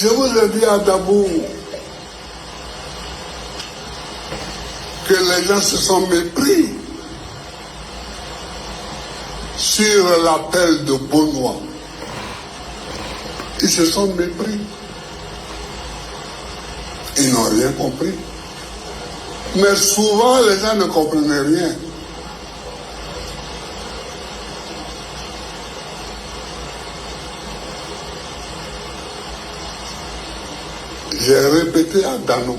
Je vous ai dit à Dabou que les gens se sont mépris sur l'appel de Benoît. Ils se sont mépris. Ils n'ont rien compris. Mais souvent, les gens ne comprenaient rien. J'ai répété à Dano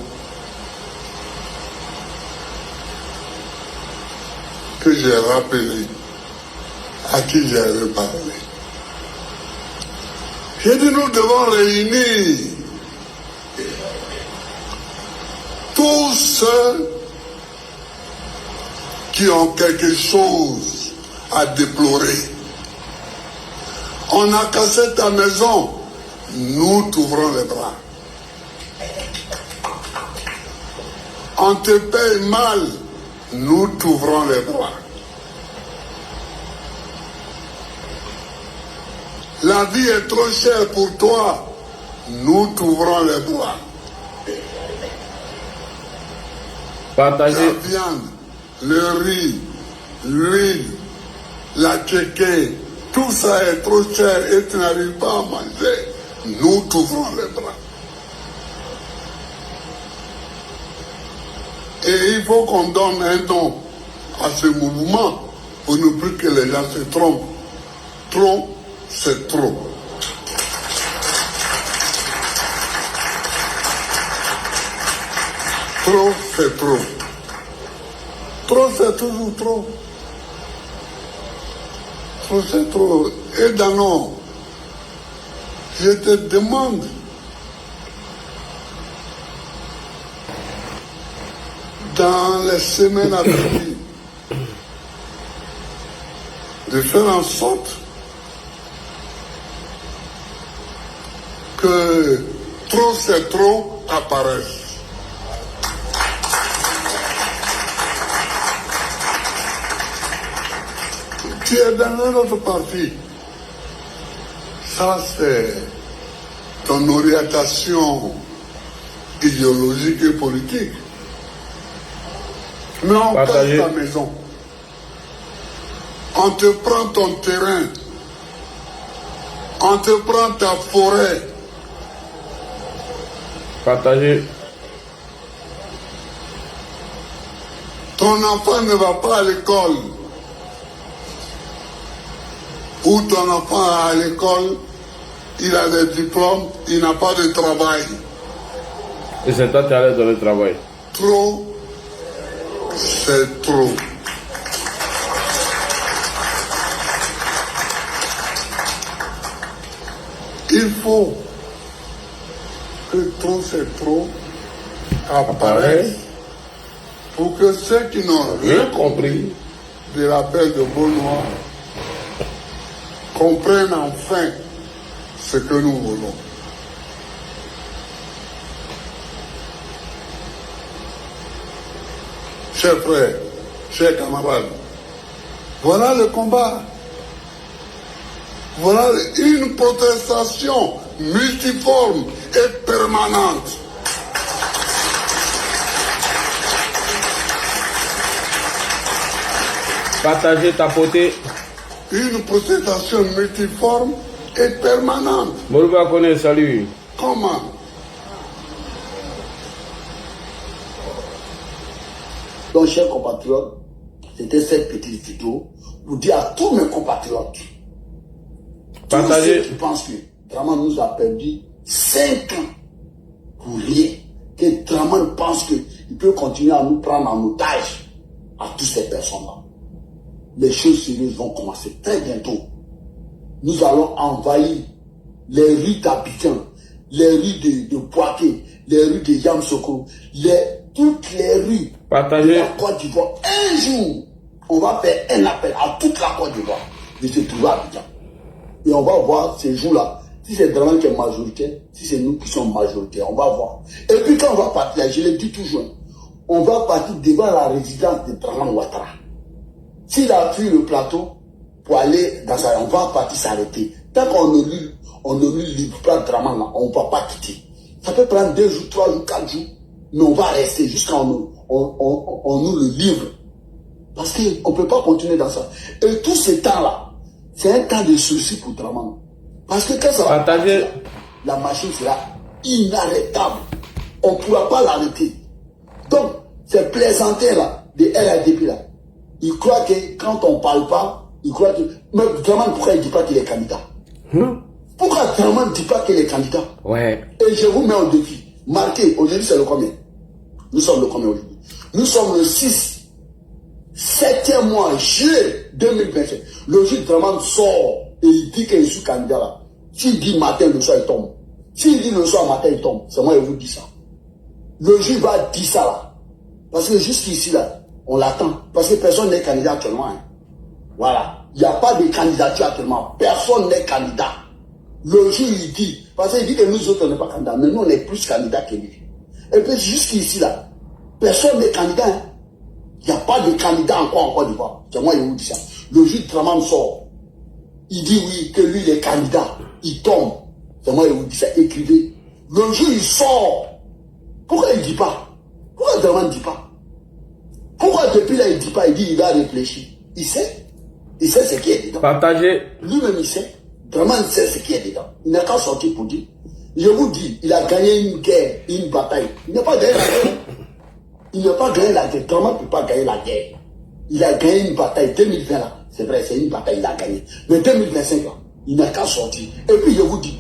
que j'ai rappelé à qui j'ai reparlé. J'ai dit, nous devons réunir tous ceux qui ont quelque chose à déplorer. On a cassé ta maison, nous t'ouvrons les bras. On te paye mal, nous t'ouvrons les bras. La vie est trop chère pour toi, nous t'ouvrons les bras. Partagez. La viande, le riz, l'huile, la tchéké, tout ça est trop cher et tu n'arrives pas à manger, nous t'ouvrons les bras. Et il faut qu'on donne un nom à ce mouvement pour ne plus que les gens se trompent. Trop, c'est trop. Trop, c'est trop. Trop, c'est toujours trop. Trop, c'est trop. Et Dano, je te demande dans les semaines à venir de faire en sorte que trop c'est trop apparaisse. Tu es dans un autre parti. Ça, c'est ton orientation idéologique et politique. Mais on casse ta maison. On te prend ton terrain. On te prend ta forêt. Partagez. Ton enfant ne va pas à l'école. Ou ton enfant est à l'école, il a des diplômes, il n'a pas de travail. Et c'est toi qui allais dans le travail. Trop, c'est trop. Il faut que trop, c'est trop apparaisse pour que ceux qui n'ont rien compris de l'appel de Benoît comprennent enfin ce que nous voulons. Chers frères, chers camarades, voilà le combat. Voilà une protestation multiforme et permanente. Partagez, tapotez. Une protestation multiforme et permanente. Moruba connaît, salut. Comment? Donc, chers compatriotes, c'était cette petite vidéo pour dire à tous mes compatriotes, tous ceux qui pensent que Draman nous a perdu 5 ans pour rien, que Draman pense qu'il peut continuer à nous prendre en otage à toutes ces personnes-là. Les choses sérieuses vont commencer très bientôt. Nous allons envahir les rues d'Abidjan, les rues de Boaké, les rues de Yamsoko, toutes les rues de la Côte d'Ivoire. Un jour, on va faire un appel à toute la Côte d'Ivoire de se trouver à Abidjan. Et on va voir ces jours-là, si c'est Draman qui est majoritaire, si c'est nous qui sommes majoritaires, on va voir. Et puis quand on va partir, je l'ai dit toujours, on va partir devant la résidence de Draman Ouattara. S'il a fui le plateau pour aller dans sa... on va partir s'arrêter. Tant qu'on ne lui... on ne lui livre pas Draman, là, on ne va pas quitter. Ça peut prendre 2 jours, 3 jours, 4 jours, mais on va rester jusqu'à on nous le livre. Parce qu'on ne peut pas continuer dans ça. Et tout ce temps-là, c'est un temps de souci pour Draman. Parce que quand ça va partir, la machine sera inarrêtable. On ne pourra pas l'arrêter. Donc, ces plaisantins là, des RADP là, ils croient que quand on ne parle pas, ils croient que... Mais Draman, pourquoi il ne dit pas qu'il est candidat? Pourquoi Draman ne dit pas qu'il est candidat? Ouais. Et je vous mets au défi. Marquez, aujourd'hui c'est le combien? Nous sommes le combien aujourd'hui? Nous sommes le 6, 7e mois, juillet 2027. Le jour Draman sort et il dit que je suis candidat là. S'il dit matin, le soir il tombe. S'il dit le soir, matin il tombe. C'est moi qui vous dis ça. Le juge va dire ça là. Parce que jusqu'ici là, on l'attend. Parce que personne n'est candidat actuellement. Hein. Voilà. Il n'y a pas de candidature actuellement. Personne n'est candidat. Le juge il dit. Parce qu'il dit que nous autres on n'est pas candidats. Mais nous on est plus candidats que lui. Et puis jusqu'ici là, personne n'est candidat. Hein. Il n'y a pas de candidat encore en Côte d'Ivoire. C'est moi qui vous dis ça. Le juge Draman sort. Il dit oui, que lui il est candidat. Il tombe. C'est moi qui vous dis ça. Écrivez. Le juge il sort. Pourquoi il ne dit pas? Pourquoi Draman ne dit pas? Pourquoi depuis là il ne dit pas? Il dit il va réfléchir. Il sait. Il sait ce qui est dedans. Partagez. Lui-même il sait. Draman sait ce qui est dedans. Il n'a qu'à sortir pour dire. Je vous dis, il a gagné une guerre, une bataille. Il n'a pas gagné la guerre. Il n'a pas gagné la guerre. Draman ne peut pas gagner la guerre. Il a gagné une bataille. 2020 là, c'est vrai, c'est une bataille, il a gagné. Mais 2025 là, il n'a qu'à sortir. Et puis je vous dis,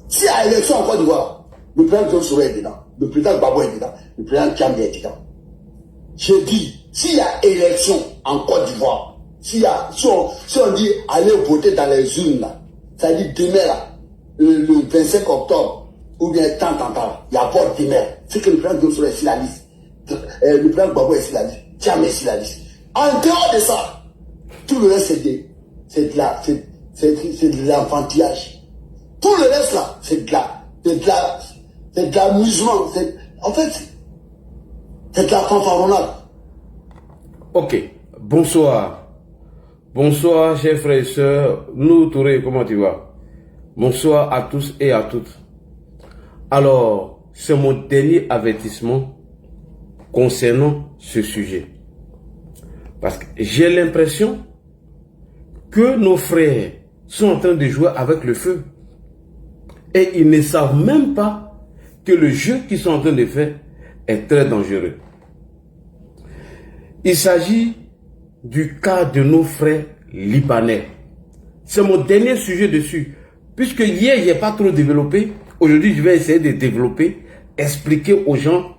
si à l'élection en Côte d'Ivoire, le président John est dedans, le président Gbagbo est dedans, le président Kiambi est dedans. J'ai dit, s'il y a élection en Côte d'Ivoire, si on dit aller voter dans les urnes là, ça dit demain là, le 25 octobre, ou bien tant, il y a vote demain. C'est que le président John est sur la liste. Le président Gbagbo est sur la liste. Kiambi est sur la liste. En dehors de ça, tout le reste c'est de l'enfantillage. Tout le reste là, c'est de l'amusement. En fait, c'est de la fanfaronnade. Ok, bonsoir. Bonsoir, chers frères et sœurs. Nous, Touré, comment tu vas? Bonsoir à tous et à toutes. Alors, c'est mon dernier avertissement concernant ce sujet. Parce que j'ai l'impression que nos frères sont en train de jouer avec le feu. Et ils ne savent même pas que le jeu qu'ils sont en train de faire est très dangereux. Il s'agit du cas de nos frères libanais. C'est mon dernier sujet dessus. Puisque hier, je n'ai pas trop développé. Aujourd'hui, je vais essayer de développer, expliquer aux gens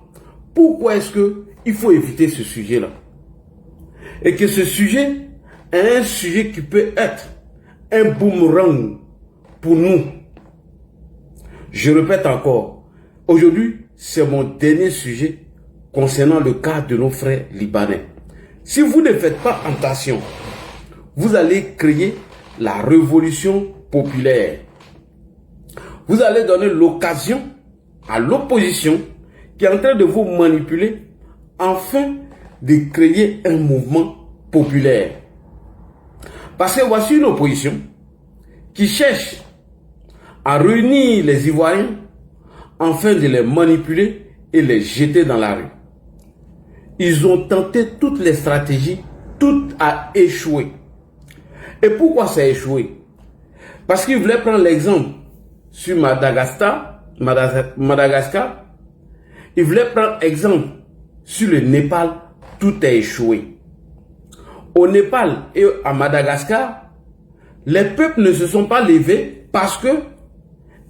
pourquoi est-ce qu'il faut éviter ce sujet-là. Et que ce sujet est un sujet qui peut être un boomerang pour nous. Je répète encore, aujourd'hui, c'est mon dernier sujet concernant le cas de nos frères libanais. Si vous ne faites pas attention, vous allez créer la révolution populaire. Vous allez donner l'occasion à l'opposition qui est en train de vous manipuler afin de créer un mouvement populaire. Parce que voici une opposition qui cherche à réunir les Ivoiriens afin de les manipuler et les jeter dans la rue. Ils ont tenté toutes les stratégies, tout a échoué. Et pourquoi ça a échoué? Parce qu'ils voulaient prendre l'exemple sur Madagascar. Ils voulaient prendre exemple sur le Népal, tout a échoué. Au Népal et à Madagascar, les peuples ne se sont pas levés parce que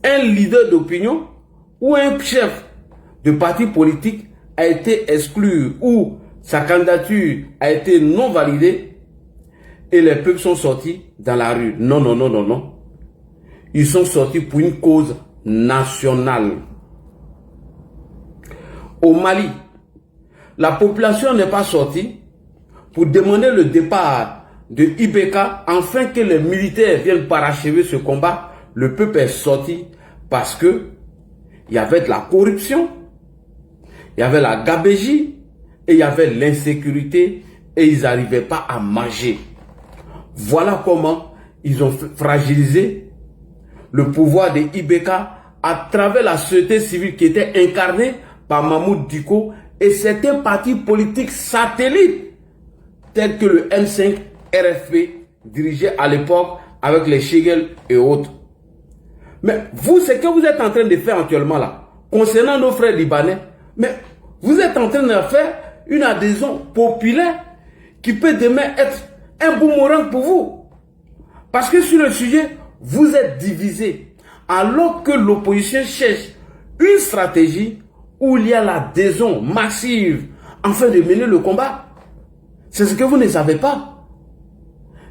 un leader d'opinion ou un chef de parti politique a été exclu ou sa candidature a été non validée et les peuples sont sortis dans la rue. Non, non, non, non, non. Ils sont sortis pour une cause nationale. Au Mali, la population n'est pas sortie pour demander le départ de Ibeka afin que les militaires viennent parachever ce combat. Le peuple est sorti parce que il y avait de la corruption, il y avait la gabégie et il y avait l'insécurité et ils n'arrivaient pas à manger. Voilà comment ils ont fragilisé le pouvoir des IBK à travers la société civile qui était incarnée par Mahmoud Dicko et certains partis politiques satellites tels que le M5 RFP dirigé à l'époque avec les Chegel et autres. Mais vous, ce que vous êtes en train de faire actuellement là, concernant nos frères libanais, mais vous êtes en train de faire une adhésion populaire qui peut demain être un boomerang pour vous. Parce que sur le sujet, vous êtes divisés. Alors que l'opposition cherche une stratégie où il y a l'adhésion massive afin de mener le combat. C'est ce que vous ne savez pas.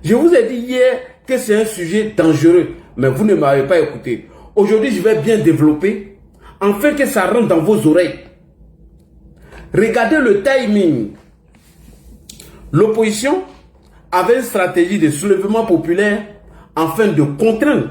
Je vous ai dit hier que c'est un sujet dangereux, mais vous ne m'avez pas écouté. Aujourd'hui, je vais bien développer afin que ça rentre dans vos oreilles. Regardez le timing. L'opposition avait une stratégie de soulèvement populaire afin de contraindre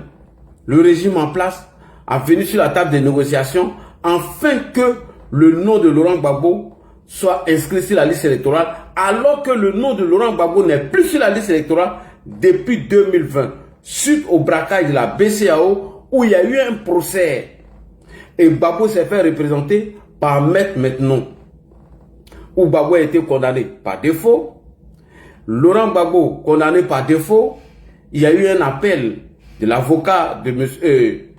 le régime en place à venir sur la table des négociations afin que le nom de Laurent Gbagbo soit inscrit sur la liste électorale, alors que le nom de Laurent Gbagbo n'est plus sur la liste électorale depuis 2020, suite au braquage de la BCAO où il y a eu un procès. Et Gbagbo s'est fait représenter par Maître Maintenant, où Gbagbo a été condamné par défaut. Laurent Gbagbo condamné par défaut. Il y a eu un appel de l'avocat de monsieur...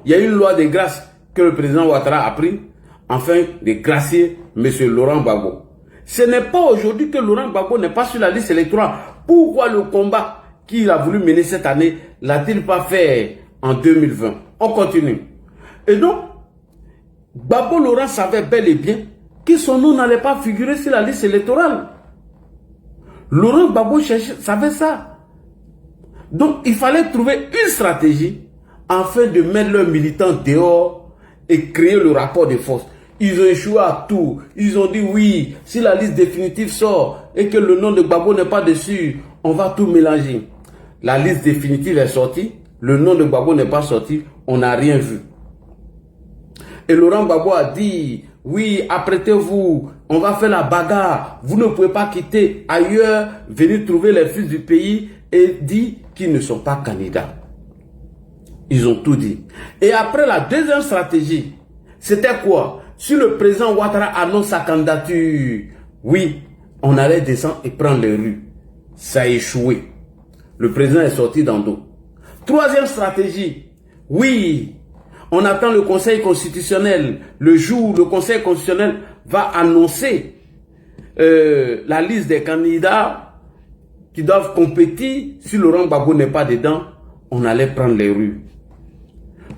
il y a eu une loi de grâce que le président Ouattara a pris afin de gracier monsieur Laurent Gbagbo. Ce n'est pas aujourd'hui que Laurent Gbagbo n'est pas sur la liste électorale. Pourquoi le combat qu'il a voulu mener cette année l'a-t-il pas fait en 2020? On continue. Et donc, Gbagbo Laurent savait bel et bien que son nom n'allait pas figurer sur la liste électorale. Laurent Gbagbo savait ça. Donc, il fallait trouver une stratégie afin de mettre leurs militants dehors et créer le rapport de force. Ils ont échoué à tout. Ils ont dit oui, si la liste définitive sort et que le nom de Gbagbo n'est pas dessus, on va tout mélanger. La liste définitive est sortie, le nom de Gbagbo n'est pas sorti, on n'a rien vu. Et Laurent Gbagbo a dit, oui, apprêtez-vous, on va faire la bagarre, vous ne pouvez pas quitter ailleurs, venir trouver les fils du pays et dit qu'ils ne sont pas candidats. Ils ont tout dit. Et après la deuxième stratégie, c'était quoi? Si le président Ouattara annonce sa candidature, oui, on allait descendre et prendre les rues. Ça a échoué. Le président est sorti dans l'eau. Troisième stratégie, oui, on attend le Conseil constitutionnel. Le jour où le Conseil constitutionnel va annoncer la liste des candidats qui doivent compétir, si Laurent Gbagbo n'est pas dedans, on allait prendre les rues.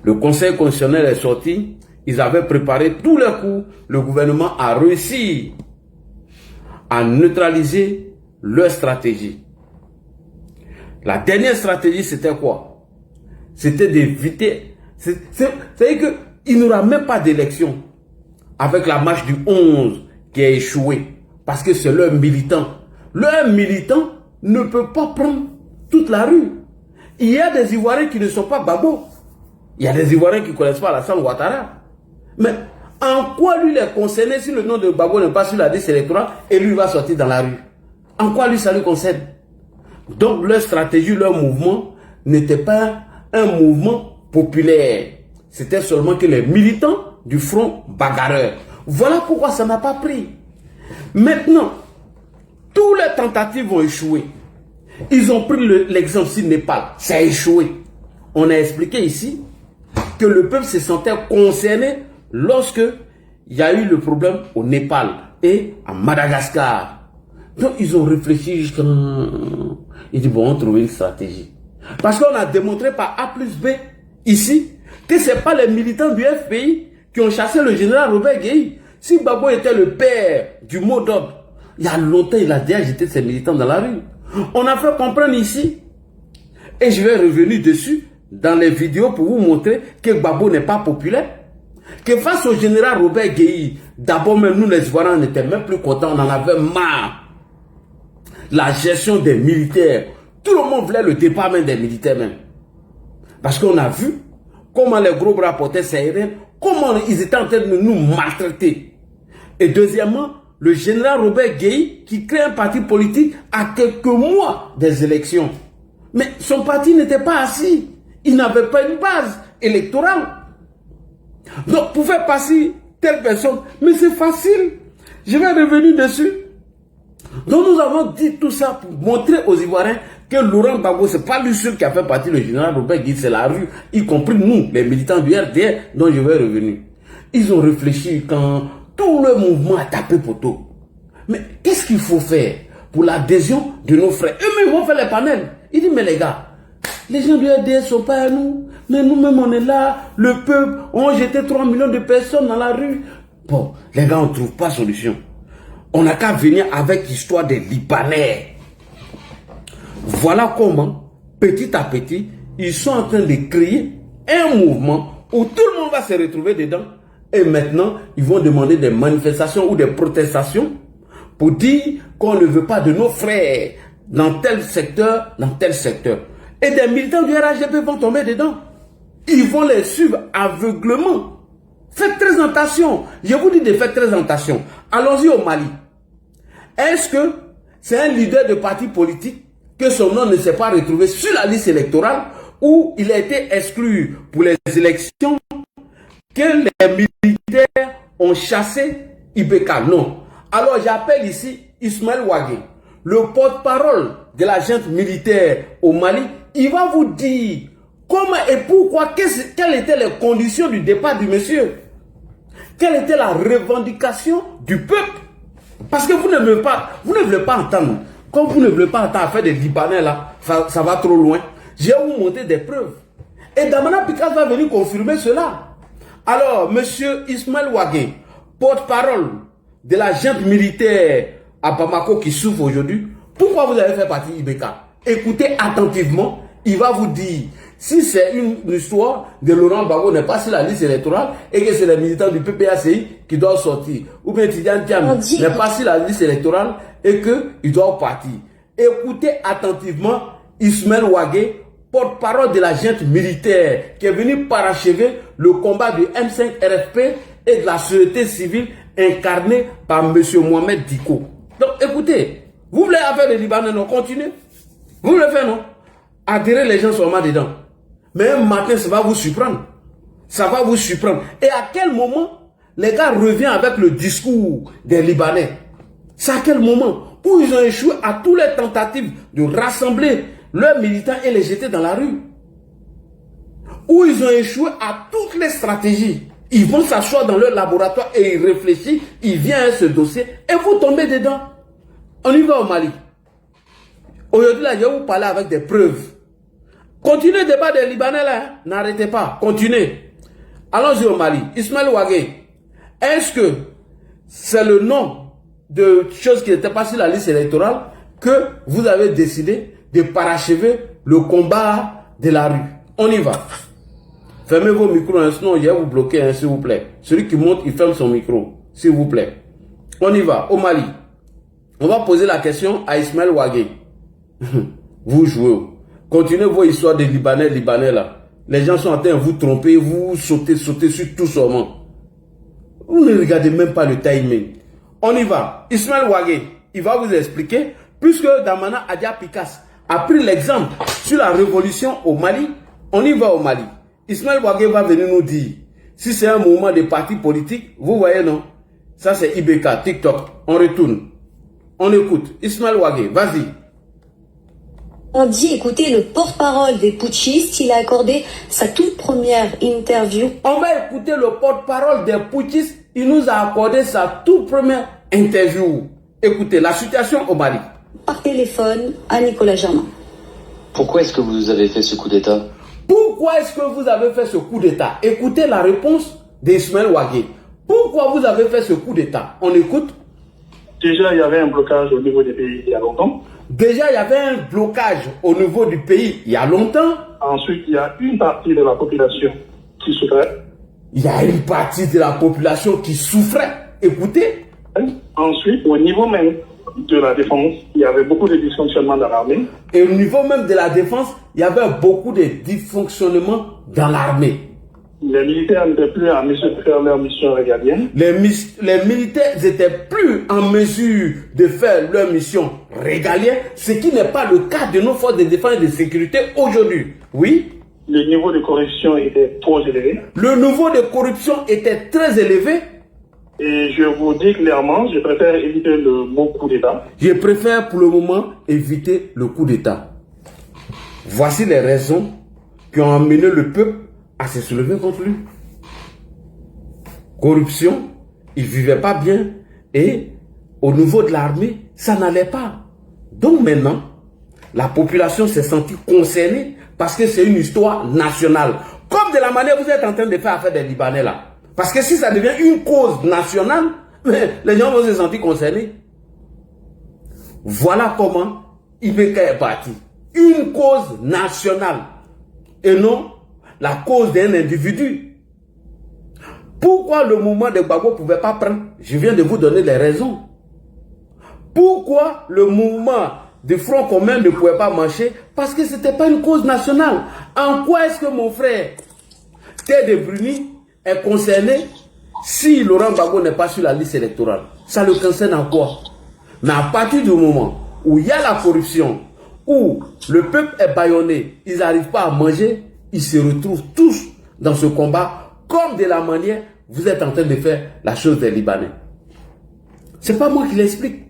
Le Conseil constitutionnel est sorti, ils avaient préparé tous les coups, le gouvernement a réussi à neutraliser leur stratégie. La dernière stratégie, c'était quoi? C'était d'éviter... C'est-à-dire qu'il n'y aura même pas d'élection avec la marche du 11 qui a échoué. Parce que c'est leur militant. Leur militant ne peut pas prendre toute la rue. Il y a des Ivoiriens qui ne sont pas Gbagbo. Il y a des Ivoiriens qui ne connaissent pas Alassane Ouattara. Mais en quoi lui les concerné si le nom de Gbagbo n'est pas sur la liste électorale et lui va sortir dans la rue? En quoi lui ça lui concerne? Donc leur stratégie, leur mouvement n'était pas un mouvement populaire. C'était seulement que les militants du front bagarreur. Voilà pourquoi ça n'a pas pris. Maintenant, toutes les tentatives ont échoué. Ils ont pris l'exemple du Népal. Ça a échoué. On a expliqué ici que le peuple se sentait concerné lorsque il y a eu le problème au Népal et à Madagascar. Donc ils ont réfléchi jusqu'à... Ils disent bon, on trouve une stratégie. Parce qu'on a démontré par A plus B ici que ce n'est pas les militants du FPI qui ont chassé le général Robert Gueye. Si Gbagbo était le père du mot d'ordre, il y a longtemps il a déjà jeté ses militants dans la rue. On a fait comprendre ici, et je vais revenir dessus dans les vidéos pour vous montrer que Gbagbo n'est pas populaire. Que face au général Robert Gueye, d'abord même nous les Ivoiriens n'étions même plus contents, on en avait marre. La gestion des militaires, tout le monde voulait le départ même des militaires même. Parce qu'on a vu comment les gros bras portaient aériens, comment ils étaient en train de nous maltraiter. Et deuxièmement, le général Robert Gueye qui crée un parti politique à quelques mois des élections. Mais son parti n'était pas assis. Ils n'avaient pas une base électorale. Donc, pour faire passer telle personne, mais c'est facile. Je vais revenir dessus. Donc, nous avons dit tout ça pour montrer aux Ivoiriens que Laurent Gbagbo, ce n'est pas lui seul qui a fait partie, le général Robert Guy, c'est la rue, y compris nous, les militants du RDR, dont je vais revenir. Ils ont réfléchi quand tout le mouvement a tapé poteau. Mais qu'est-ce qu'il faut faire pour l'adhésion de nos frères? Eux-mêmes vont faire les panels. Ils disent, mais les gars, les gens du RDR ne sont pas à nous, mais nous-mêmes on est là, le peuple, on jeté 3 millions de personnes dans la rue. Bon, les gars, on ne trouve pas solution. On n'a qu'à venir avec l'histoire des Libanais. Voilà comment, petit à petit, ils sont en train de créer un mouvement où tout le monde va se retrouver dedans. Et maintenant, ils vont demander des manifestations ou des protestations pour dire qu'on ne veut pas de nos frères dans tel secteur, dans tel secteur. Et des militants du RHDP vont tomber dedans. Ils vont les suivre aveuglement. Faites très attention. Je vous dis de faire très attention. Allons-y au Mali. Est-ce que c'est un leader de parti politique que son nom ne s'est pas retrouvé sur la liste électorale ou il a été exclu pour les élections que les militaires ont chassé Ibeka? Non. Alors j'appelle ici Ismaël Ouagué, le porte-parole de la junte militaire au Mali. Il va vous dire comment et pourquoi, quelles étaient les conditions du départ du monsieur. Quelle était la revendication du peuple. Parce que vous ne voulez pas entendre. Comme vous ne voulez pas entendre affaire des Libanais là, ça va trop loin. Je vais vous montrer des preuves. Et Damana Picasso va venir confirmer cela. Alors, monsieur Ismaël Ouagué, porte-parole de la junte militaire à Bamako qui souffre aujourd'hui, pourquoi vous avez fait partie Ibeka? Écoutez attentivement, il va vous dire si c'est une histoire de Laurent Gbagbo n'est pas sur la liste électorale et que c'est les militants du PPACI qui doivent sortir, ou bien Tidiane Thiam n'est pas sur la liste électorale et qu'ils doivent partir. Écoutez attentivement Ismaël Ouagué, porte-parole de la junte militaire qui est venu parachever le combat du M5 RFP et de la société civile incarnée par M. Mohamed Diko. Donc écoutez, vous voulez affaire les Libanais, non? Continuez. Vous voulez faire, non? Adhérer les gens seulement dedans. Mais un matin, ça va vous surprendre. Ça va vous surprendre. Et à quel moment les gars reviennent avec le discours des Libanais? C'est à quel moment où ils ont échoué à toutes les tentatives de rassembler leurs militants et les jeter dans la rue? Où ils ont échoué à toutes les stratégies. Ils vont s'asseoir dans leur laboratoire et ils réfléchissent, ils viennent à ce dossier et vous tombez dedans. On y va au Mali. Aujourd'hui, là, je vais vous parler avec des preuves. Continuez le débat des Libanais là, hein? N'arrêtez pas, continuez. Allons-y au Mali. Ismaël Ouagué, est-ce que c'est le nom de choses qui n'étaient pas sur la liste électorale que vous avez décidé de parachever le combat de la rue? On y va. Fermez vos micros, hein, sinon je vais vous bloquer, hein, s'il vous plaît. Celui qui monte, il ferme son micro, s'il vous plaît. On y va, au Mali. On va poser la question à Ismaël Ouagué. Vous jouez. Continuez vos histoires de Libanais là. Les gens sont en train de vous tromper, vous sautez sur tout seulement. Vous ne regardez même pas le timing. On y va. Ismaël Ouagué, il va vous expliquer, puisque Damana Adia Picasso a pris l'exemple sur la révolution au Mali. On y va au Mali. Ismaël Ouagué va venir nous dire, si c'est un mouvement de parti politique, vous voyez non? Ça c'est Ibeka, TikTok. On retourne. On écoute. Ismaël Ouagué, vas-y. On dit écouter le porte-parole des putschistes. Il a accordé sa toute première interview. On va écouter le porte-parole des putschistes. Il nous a accordé sa toute première interview. Écoutez, la situation au Mali. Par téléphone à Nicolas Germain. Pourquoi est-ce que vous avez fait ce coup d'État? Pourquoi est-ce que vous avez fait ce coup d'État? Écoutez la réponse d'Ismaël Ouagué. Pourquoi vous avez fait ce coup d'État? On écoute. Déjà, il y avait un blocage au niveau des pays il y a longtemps. Déjà, il y avait un blocage au niveau du pays il y a longtemps. Ensuite, il y a une partie de la population qui souffrait. Il y a une partie de la population qui souffrait. Écoutez. Ensuite, au niveau même de la défense, il y avait beaucoup de dysfonctionnements dans l'armée. Et au niveau même de la défense, il y avait beaucoup de dysfonctionnements dans l'armée. Les militaires n'étaient plus en mesure de faire leur mission régalienne. Les militaires n'étaient plus en mesure de faire leur mission régalienne, ce qui n'est pas le cas de nos forces de défense et de sécurité aujourd'hui. Oui. le niveau de corruption était trop élevé. Le niveau de corruption était très élevé. Et je vous dis clairement, je préfère éviter le mot coup d'État. Je préfère pour le moment éviter le coup d'État. Voici les raisons qui ont amené le peuple à se soulever contre lui. Corruption, il ne vivait pas bien et au niveau de l'armée, ça n'allait pas. Donc maintenant, la population s'est sentie concernée parce que c'est une histoire nationale. Comme de la manière que vous êtes en train de faire affaire des Libanais là. Parce que si ça devient une cause nationale, les gens vont se sentir concernés. Voilà comment Ibeka est parti. Une cause nationale et non la cause d'un individu. Pourquoi le mouvement de Gbagbo ne pouvait pas prendre? Je viens de vous donner les raisons. Pourquoi le mouvement de Front commun ne pouvait pas marcher? Parce que ce n'était pas une cause nationale. En quoi est-ce que mon frère Théodore Bruni est concerné si Laurent Gbagbo n'est pas sur la liste électorale? Ça le concerne en quoi? Mais à partir du moment où il y a la corruption, où le peuple est bâillonné, ils n'arrivent pas à manger, ils se retrouvent tous dans ce combat, comme de la manière vous êtes en train de faire la chose des Libanais. Ce n'est pas moi qui l'explique.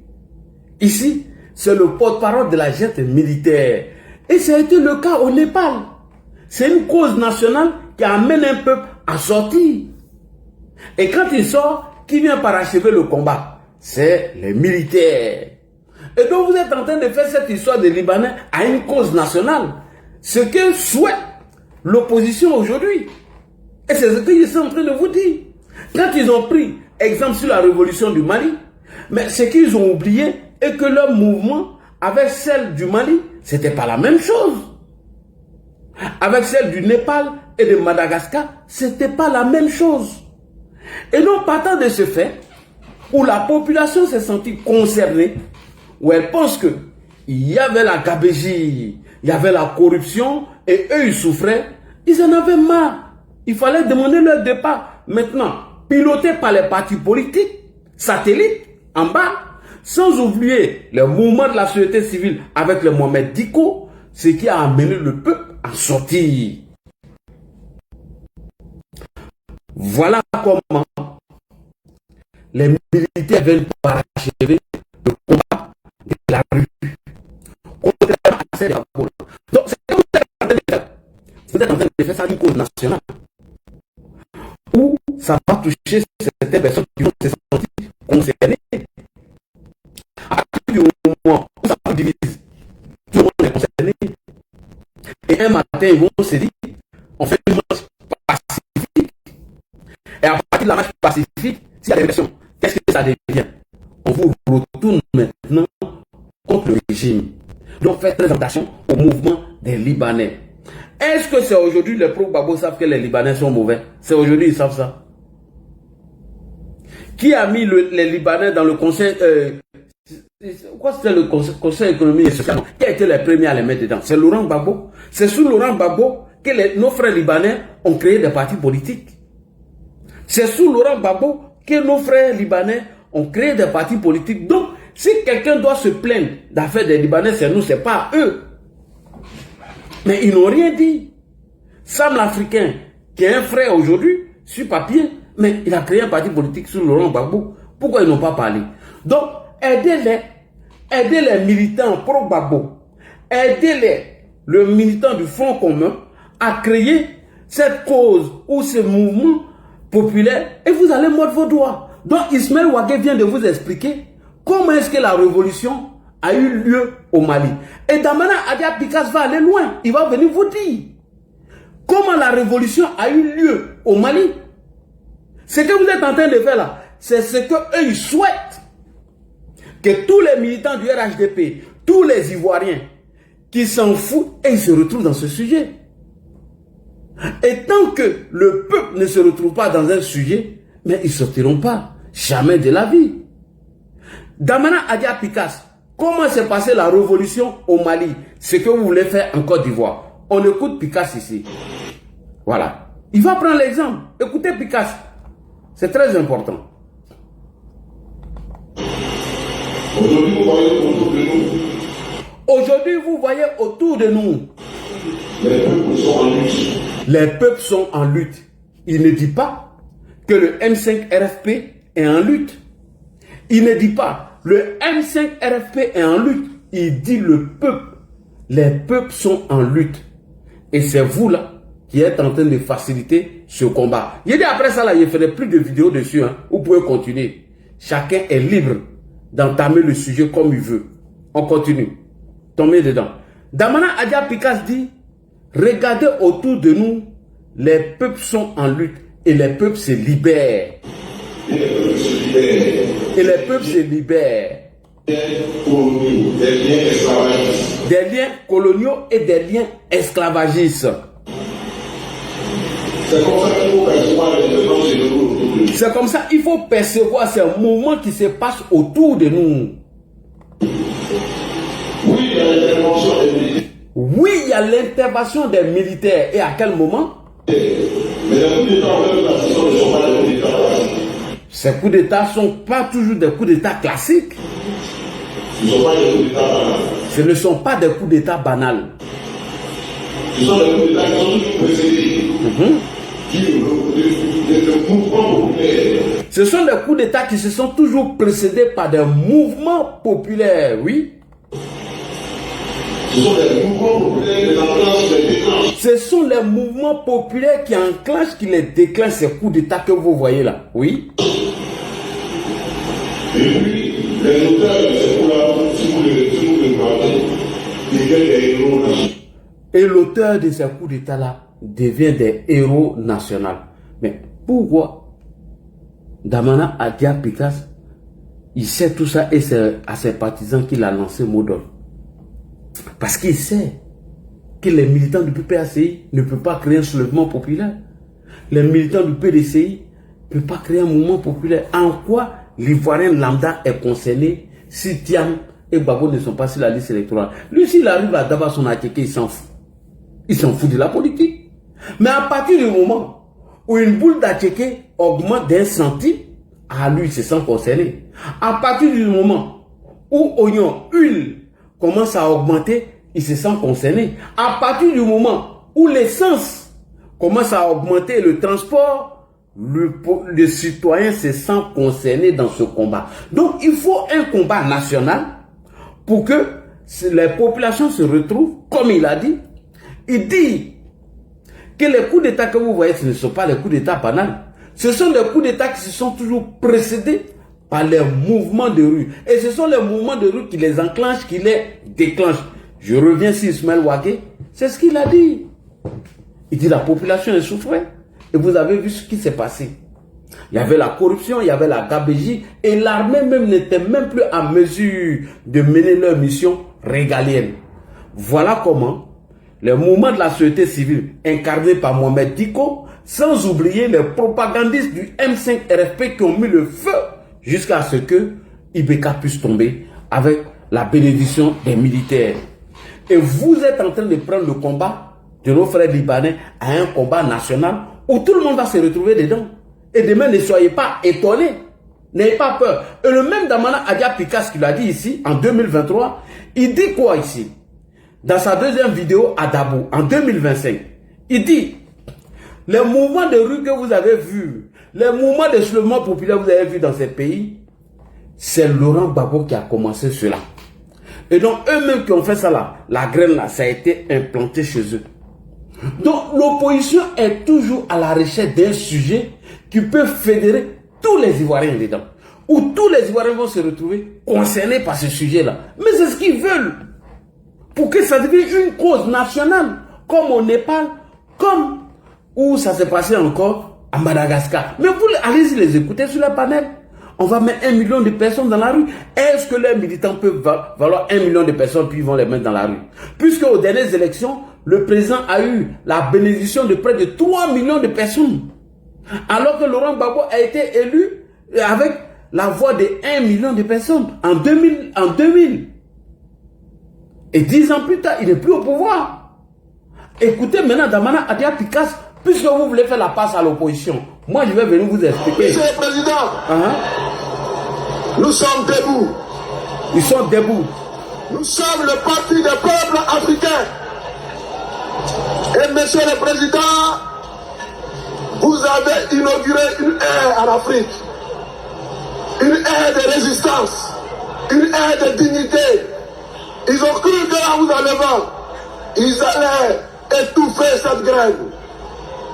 Ici, c'est le porte-parole de la junte militaire. Et ça a été le cas au Népal. C'est une cause nationale qui amène un peuple à sortir. Et quand il sort, qui vient parachever le combat? C'est les militaires. Et donc vous êtes en train de faire cette histoire des Libanais à une cause nationale. Ce que souhaite l'opposition aujourd'hui. Et c'est ce qu'ils sont en train de vous dire. Quand ils ont pris exemple sur la révolution du Mali, mais ce qu'ils ont oublié est que leur mouvement avec celle du Mali, c'était pas la même chose. Avec celle du Népal et de Madagascar, c'était pas la même chose. Et donc partant de ce fait, où la population s'est sentie concernée, où elle pense que il y avait la gabégie, il y avait la corruption, et eux ils souffraient, ils en avaient marre. Il fallait demander leur départ. Maintenant, piloté par les partis politiques, satellites, en bas, sans oublier le mouvement de la société civile avec le Mohamed Diko, ce qui a amené le peuple à sortir. Voilà comment les militaires veulent parachever le combat de la rue. Contrairement à celle de la police. Donc, c'est ce que vous êtes en train de faire. Vous êtes en train de faire ça d'une cause nationale. Où ça va toucher certaines personnes qui vont se sentir concernées. À partir du moment où ça vous divise, tout le monde est concerné. Et un matin, ils vont se dire, on fait une marche pacifique. Et à partir de la marche pacifique, s'il y a des élections, qu'est-ce que ça devient? On vous retourne maintenant contre le régime. Donc faites très attention au mouvement des Libanais. Est-ce que c'est aujourd'hui les pro-Gbagbo savent que les Libanais sont mauvais? C'est aujourd'hui ils savent ça. Qui a mis les Libanais dans le conseil quoi c'était le conseil économique et social? Qui a été les premiers à les mettre dedans? C'est Laurent Gbagbo. C'est sous Laurent Gbagbo que nos frères libanais ont créé des partis politiques. C'est sous Laurent Gbagbo que nos frères libanais ont créé des partis politiques. Donc, si quelqu'un doit se plaindre d'affaires des Libanais, c'est nous, c'est pas eux. Mais ils n'ont rien dit. Sam l'Africain, qui est un frère aujourd'hui, sur papier, mais il a créé un parti politique sous Laurent Gbagbo. Pourquoi ils n'ont pas parlé? Donc, aidez les militants pro-Gbagbo, aidez le militant du Front commun à créer cette cause ou ce mouvement populaire et vous allez mordre vos doigts. Donc, Ismaël Ouagué vient de vous expliquer comment est-ce que la révolution a eu lieu au Mali. Et Damana Adia Pikas va aller loin. Il va venir vous dire comment la révolution a eu lieu au Mali. Ce que vous êtes en train de faire là, c'est ce qu'eux ils souhaitent. Que tous les militants du RHDP, tous les Ivoiriens qui s'en foutent et ils se retrouvent dans ce sujet. Et tant que le peuple ne se retrouve pas dans un sujet, mais ils ne sortiront pas jamais de la vie. Damana Adia Pikas, comment s'est passée la révolution au Mali? Ce que vous voulez faire en Côte d'Ivoire. On écoute Pikas ici. Voilà. Il va prendre l'exemple. Écoutez Pikas. C'est très important. Aujourd'hui, vous voyez autour de nous. Aujourd'hui, vous voyez autour de nous Les peuples sont en lutte. Les peuples sont en lutte. Il ne dit pas que le M5 RFP est en lutte. Il ne dit pas le M5 RFP est en lutte. Il dit le peuple. Les peuples sont en lutte. Et c'est vous là qui êtes en train de faciliter ce combat. Il dit après ça là, il ne ferait plus de vidéos dessus. Hein. Vous pouvez continuer. Chacun est libre d'entamer le sujet comme il veut. On continue. Tombez dedans. Damana Adia Pikas dit, regardez autour de nous, les peuples sont en lutte et les peuples se libèrent. Et les peuples se libèrent. Des liens coloniaux et des liens esclavagistes. C'est comme ça il faut percevoir ces mouvements qui se passent autour de nous. Oui, il y a l'intervention des militaires. Et à quel moment? Ces coups d'État ne sont pas toujours des coups d'État classiques. Ce ne sont pas des coups d'État banals. Ce sont des coups d'État qui sont toujours précédés. Ce sont des coups d'État qui se sont toujours précédés par des mouvements populaires, oui. Ce sont les mouvements populaires qui enclenchent les déclenchent. Ce sont les mouvements populaires qui enclenchent, qui les déclenchent, ces coups d'État que vous voyez là, oui. Et puis, les auteurs de ces coups-là, si vous les regardez, deviennent des héros nationaux. Et l'auteur de ces coups d'État-là devient des héros nationaux. Mais pourquoi Damana Adia Pikas, il sait tout ça et c'est à ses partisans qu'il a lancé Modol? Parce qu'il sait que les militants du PPACI ne peuvent pas créer un soulèvement populaire. Les militants du PDCI ne peuvent pas créer un mouvement populaire. En quoi l'Ivoirien lambda est concerné si Thiam et Babo ne sont pas sur la liste électorale? Lui, s'il arrive à Daba son Attiqué, il s'en fout. Il s'en fout de la politique. Mais à partir du moment où une boule d'Attiqué augmente d'un centime, à lui, il se sent concerné. À partir du moment où oignon, huile commence à augmenter, il se sent concerné. À partir du moment où l'essence commence à augmenter, le transport, le citoyen se sent concerné dans ce combat. Donc, il faut un combat national pour que les populations se retrouvent, comme il a dit. Il dit que les coups d'État que vous voyez, ce ne sont pas les coups d'État banals. Ce sont des coups d'État qui se sont toujours précédés par les mouvements de rue. Et ce sont les mouvements de rue qui les enclenchent, qui les déclenchent. Je reviens sur Ismaël Ouagué. C'est ce qu'il a dit. Il dit la population est souffrée. Et vous avez vu ce qui s'est passé. Il y avait la corruption, il y avait la gabégie. Et l'armée même n'était même plus en mesure de mener leur mission régalienne. Voilà comment les mouvements de la société civile incarnés par Mohamed Diko, sans oublier les propagandistes du M5 RFP qui ont mis le feu jusqu'à ce que Ibeka puisse tomber avec la bénédiction des militaires. Et vous êtes en train de prendre le combat de nos frères libanais à un combat national où tout le monde va se retrouver dedans. Et demain, ne soyez pas étonnés. N'ayez pas peur. Et le même Damana Adia Pikas qui l'a dit ici, en 2023, il dit quoi ici? Dans sa deuxième vidéo à Dabo, en 2025, il dit, les mouvements de rue que vous avez vus, les mouvements de soulèvement populaire que vous avez vus dans ces pays, c'est Laurent Gbagbo qui a commencé cela. Et donc, eux-mêmes qui ont fait ça là, la graine là, ça a été implanté chez eux. Donc, l'opposition est toujours à la recherche d'un sujet qui peut fédérer tous les Ivoiriens dedans. Où tous les Ivoiriens vont se retrouver concernés par ce sujet-là. Mais c'est ce qu'ils veulent. Pour que ça devienne une cause nationale. Comme au Népal, comme où ça s'est passé encore à Madagascar. Mais vous allez-y les écouter sur le panel. On va mettre 1 million de personnes dans la rue. Est-ce que les militants peuvent valoir 1 million de personnes puis ils vont les mettre dans la rue? Puisque aux dernières élections, le président a eu la bénédiction de près de 3 millions de personnes. Alors que Laurent Gbagbo a été élu avec la voix de 1 million de personnes en 2000. Et 10 ans plus tard, il n'est plus au pouvoir. Écoutez maintenant Damana Adia Pikas, puisque vous voulez faire la passe à l'opposition. Moi, je vais venir vous expliquer. Monsieur le Président, nous sommes debout. Ils sont debout. Nous sommes le parti des peuples africains. Et monsieur le Président, vous avez inauguré une ère en Afrique. Une ère de résistance. Une ère de dignité. Ils ont cru que là vous allez voir, ils allaient étouffer cette grève.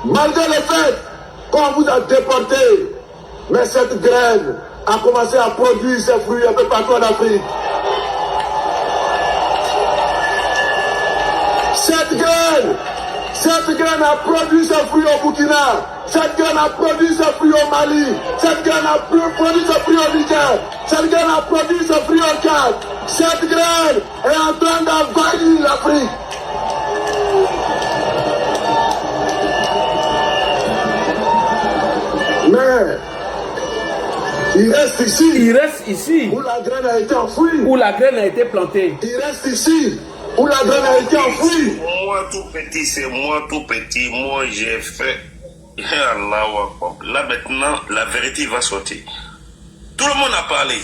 Malgré le fait qu'on vous a déporté, mais cette grève a commencé à produire ses fruits un peu partout en Afrique. Cette graine a produit ses fruits au Burkina. Cette graine a produit ses fruits au Mali. Cette graine a produit ses fruits au Niger. Cette graine a produit ses fruits au Tchad. Cette graine est en train d'envahir l'Afrique. Mais il reste ici. Où la graine a été enfouie. Où la graine a été plantée. Il reste ici. Où la graine a été enfouie. Moi tout petit, c'est moi tout petit. Moi j'ai fait. Là maintenant, la vérité va sortir. Tout le monde a parlé.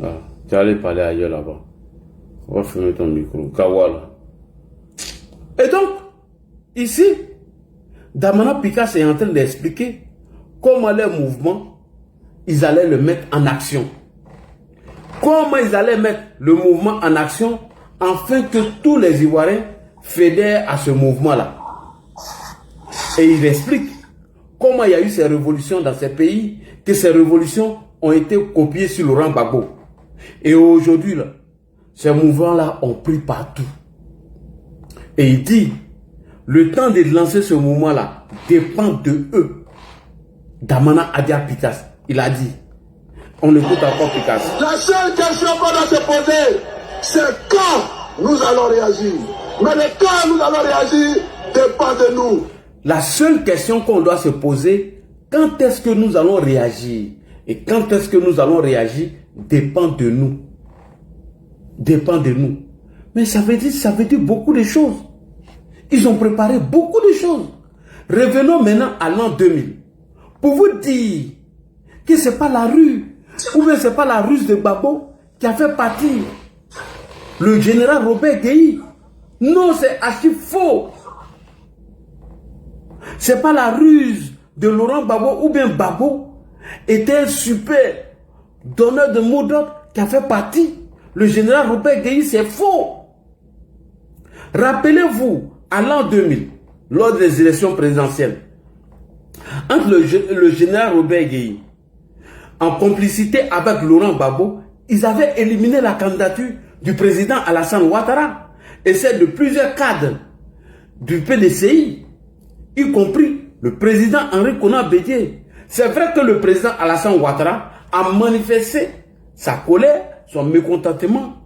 Ah, tu allais parler ailleurs là-bas. On va fermer ton micro. Kawala. Et donc, ici, Damana Picasso est en train d'expliquer comment les mouvements, ils allaient le mettre en action. Comment ils allaient mettre le mouvement en action afin que tous les Ivoiriens fédèrent à ce mouvement-là. Et il explique comment il y a eu ces révolutions dans ces pays, que ces révolutions ont été copiées sur Laurent Gbagbo. Et aujourd'hui, là, ces mouvements-là ont pris partout. Et il dit, le temps de lancer ce mouvement-là dépend de eux. Damana Adia Picasso, il a dit. On écoute encore Picasso. La seule question qu'on doit se poser, c'est quand nous allons réagir. Mais le quand nous allons réagir dépend de nous. La seule question qu'on doit se poser, quand est-ce que nous allons réagir? Et quand est-ce que nous allons réagir dépend de nous. Dépend de nous. Mais ça veut dire beaucoup de choses. Ils ont préparé beaucoup de choses. Revenons maintenant à l'an 2000. Pour vous dire que ce n'est pas la rue, ou bien ce n'est pas la ruse de Gbagbo qui a fait partir le général Robert Gueye. Non, c'est archi faux. Ce n'est pas la ruse de Laurent Gbagbo, ou bien Gbagbo était un super donneur de mots d'ordre qui a fait partie. Le général Robert Gueye, c'est faux. Rappelez-vous, à l'an 2000, lors des élections présidentielles, entre le général Robert Gueye, en complicité avec Laurent Gbagbo, ils avaient éliminé la candidature du président Alassane Ouattara et celle de plusieurs cadres du PDCI, y compris le président Henri Konan Bédié. C'est vrai que le président Alassane Ouattara a manifesté sa colère, son mécontentement,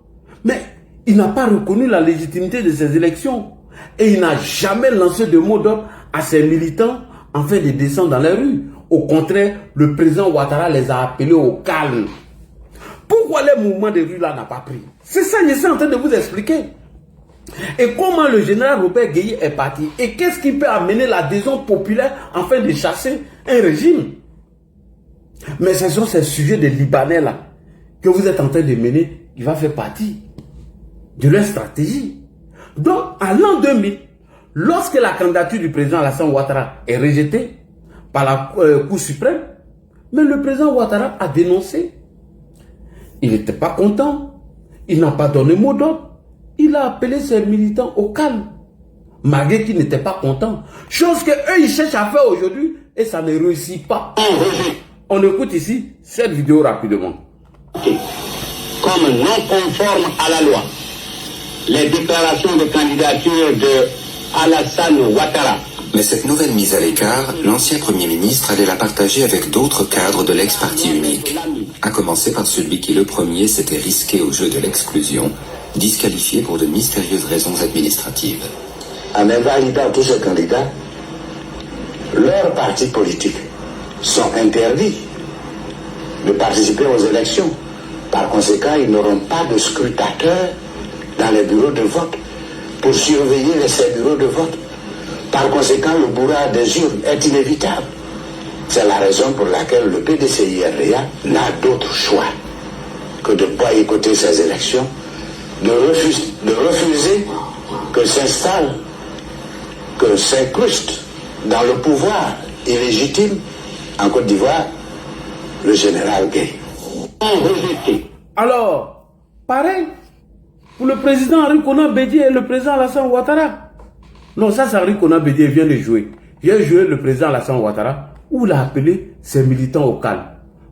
mais il n'a pas reconnu la légitimité de ces élections et il n'a jamais lancé de mot d'ordre à ses militants afin de descendre dans les rues. Au contraire, le président Ouattara les a appelés au calme. Pourquoi les mouvements de rue là n'a pas pris? C'est ça que je suis en train de vous expliquer. Et comment le général Robert Gueye est parti? Et qu'est-ce qui peut amener l'adhésion populaire afin de chasser un régime? Mais ce sont ces sujets de Libanais là que vous êtes en train de mener qui va faire partie de leur stratégie. Donc, à l'an 2000, lorsque la candidature du président Alassane Ouattara est rejetée par la Cour suprême, mais le président Ouattara a dénoncé. Il n'était pas content. Il n'a pas donné mot d'ordre. Il a appelé ses militants au calme, malgré qu'ils n'étaient pas contents. Chose que eux ils cherchent à faire aujourd'hui et ça ne réussit pas. On écoute ici cette vidéo rapidement. Comme non conforme à la loi, les déclarations de candidature de Alassane Ouattara. Mais cette nouvelle mise à l'écart, l'ancien Premier ministre allait la partager avec d'autres cadres de l'ex-parti unique. À commencer par celui qui le premier s'était risqué au jeu de l'exclusion, disqualifié pour de mystérieuses raisons administratives. En invalidant tous ces candidats, leurs partis politiques sont interdits de participer aux élections. Par conséquent, ils n'auront pas de scrutateurs dans les bureaux de vote pour surveiller ces bureaux de vote. Par conséquent, le bourrage des urnes est inévitable. C'est la raison pour laquelle le PDCI-RDA n'a d'autre choix que de boycotter ces élections, de refuser que s'installe, que s'incruste dans le pouvoir illégitime en Côte d'Ivoire le général Gueye. Alors, pareil, pour le président Henri Konan Bédié et le président Alassane Ouattara. Non, ça c'est Henri Konan Bédié vient de jouer. Il vient de jouer le président Alassane Ouattara, où il a appelé ses militants au calme.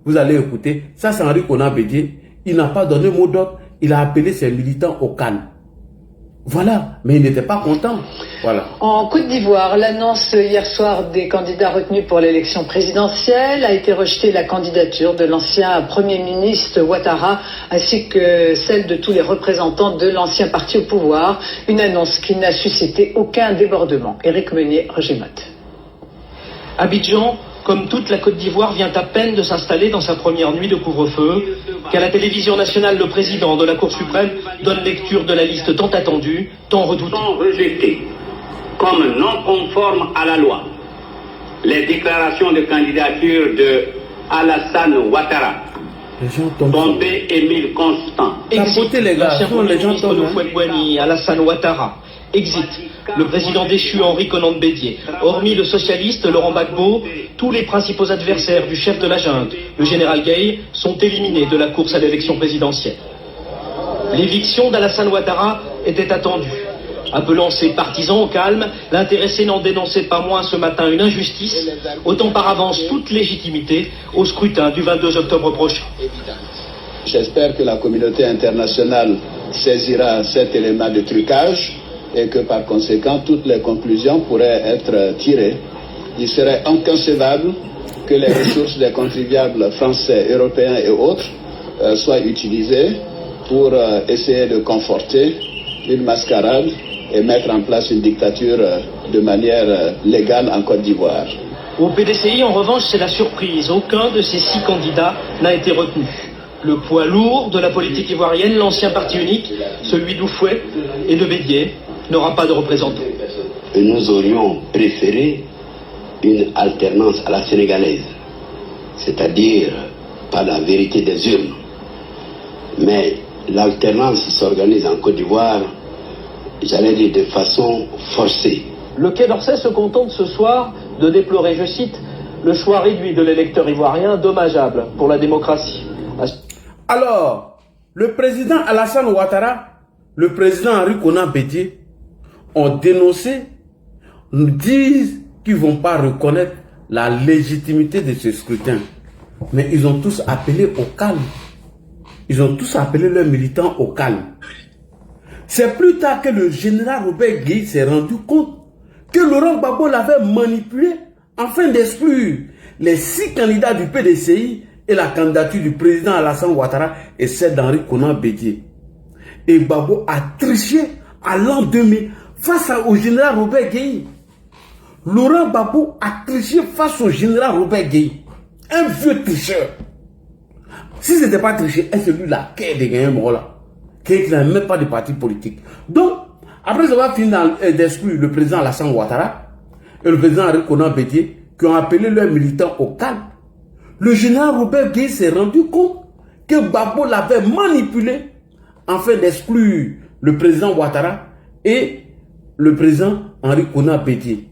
Vous allez écouter, ça c'est Henri Konan Bédié. Il n'a pas donné mot d'ordre, il a appelé ses militants au calme. Voilà, mais il n'était pas content. Voilà. En Côte d'Ivoire, l'annonce hier soir des candidats retenus pour l'élection présidentielle a été rejetée la candidature de l'ancien Premier ministre Ouattara ainsi que celle de tous les représentants de l'ancien parti au pouvoir. Une annonce qui n'a suscité aucun débordement. Éric Meunier, Roger Motte. Abidjan, comme toute la Côte d'Ivoire, vient à peine de s'installer dans sa première nuit de couvre-feu, qu'à la télévision nationale, le président de la Cour suprême donne lecture de la liste tant attendue, tant redoutée. Sont rejetés comme non conformes à la loi les déclarations de candidature de Alassane Ouattara, Bombé Émile Constant. Exit l'ancien Premier ministre de Houphouët-Boigny, Alassane Ouattara. Exit le président déchu Henri Konan Bédié. Hormis le socialiste Laurent Gbagbo, tous les principaux adversaires du chef de la junte, le général Gueye, sont éliminés de la course à l'élection présidentielle. L'éviction d'Alassane Ouattara était attendue. Appelant ses partisans au calme, l'intéressé n'en dénonçait pas moins ce matin une injustice, ôtant par avance toute légitimité au scrutin du 22 octobre prochain. J'espère que la communauté internationale saisira cet élément de trucage et que par conséquent toutes les conclusions pourraient être tirées. Il serait inconcevable que les ressources des contribuables français, européens et autres soient utilisées pour essayer de conforter une mascarade et mettre en place une dictature de manière légale en Côte d'Ivoire. Au PDCI, en revanche, c'est la surprise. Aucun de ces 6 candidats n'a été retenu. Le poids lourd de la politique ivoirienne, l'ancien parti unique, celui d'Houphouët et de Bédié, n'aura pas de représentant. Et nous aurions préféré une alternance à la sénégalaise, c'est-à-dire pas la vérité des urnes. Mais l'alternance s'organise en Côte d'Ivoire, j'allais dire de façon forcée. Le Quai d'Orsay se contente ce soir de déplorer, je cite, le choix réduit de l'électeur ivoirien, dommageable pour la démocratie. Alors, le président Alassane Ouattara, le président Henri Konan Bédié ont dénoncé, nous disent qu'ils ne vont pas reconnaître la légitimité de ce scrutin. Mais ils ont tous appelé au calme. Ils ont tous appelé leurs militants au calme. C'est plus tard que le général Robert Gueye s'est rendu compte que Laurent Gbagbo l'avait manipulé afin d'exclure les 6 candidats du PDCI et la candidature du président Alassane Ouattara et celle d'Henri Konan Bédié. Et Gbagbo a triché à l'an 2000 face au général Robert Gueye. Laurent Gbagbo a triché face au général Robert Gueye. Un vieux tricheur. Si ce n'était pas triché, c'est lui-là qui a gagné un mot là. Qui n'a même pas de parti politique. Donc, après avoir fini d'exclure le président Alassane Ouattara et le président Henri Konan Bédié, qui ont appelé leurs militants au calme, le général Robert Gueye s'est rendu compte que Gbagbo l'avait manipulé afin d'exclure le président Ouattara et le président Henri Konan Bédié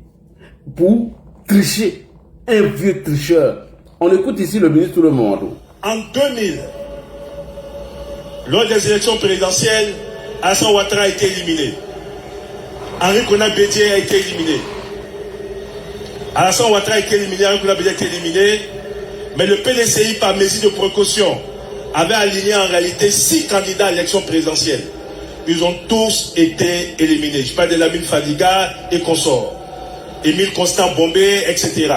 pour tricher. Un vieux tricheur. On écoute ici le ministre Touré Mamadou. En 2000, lors des élections présidentielles, Alassane Ouattara a été éliminé. Henri Konan Bédié a été éliminé. Alassane Ouattara a été éliminé, Henri Konan Bédié a été éliminé. Mais le PDCI, par mesure de précaution, avait aligné en réalité 6 candidats à l'élection présidentielle. Ils ont tous été éliminés. Je parle de Lamine Fadiga et consorts. Émile Constant Bombé, etc.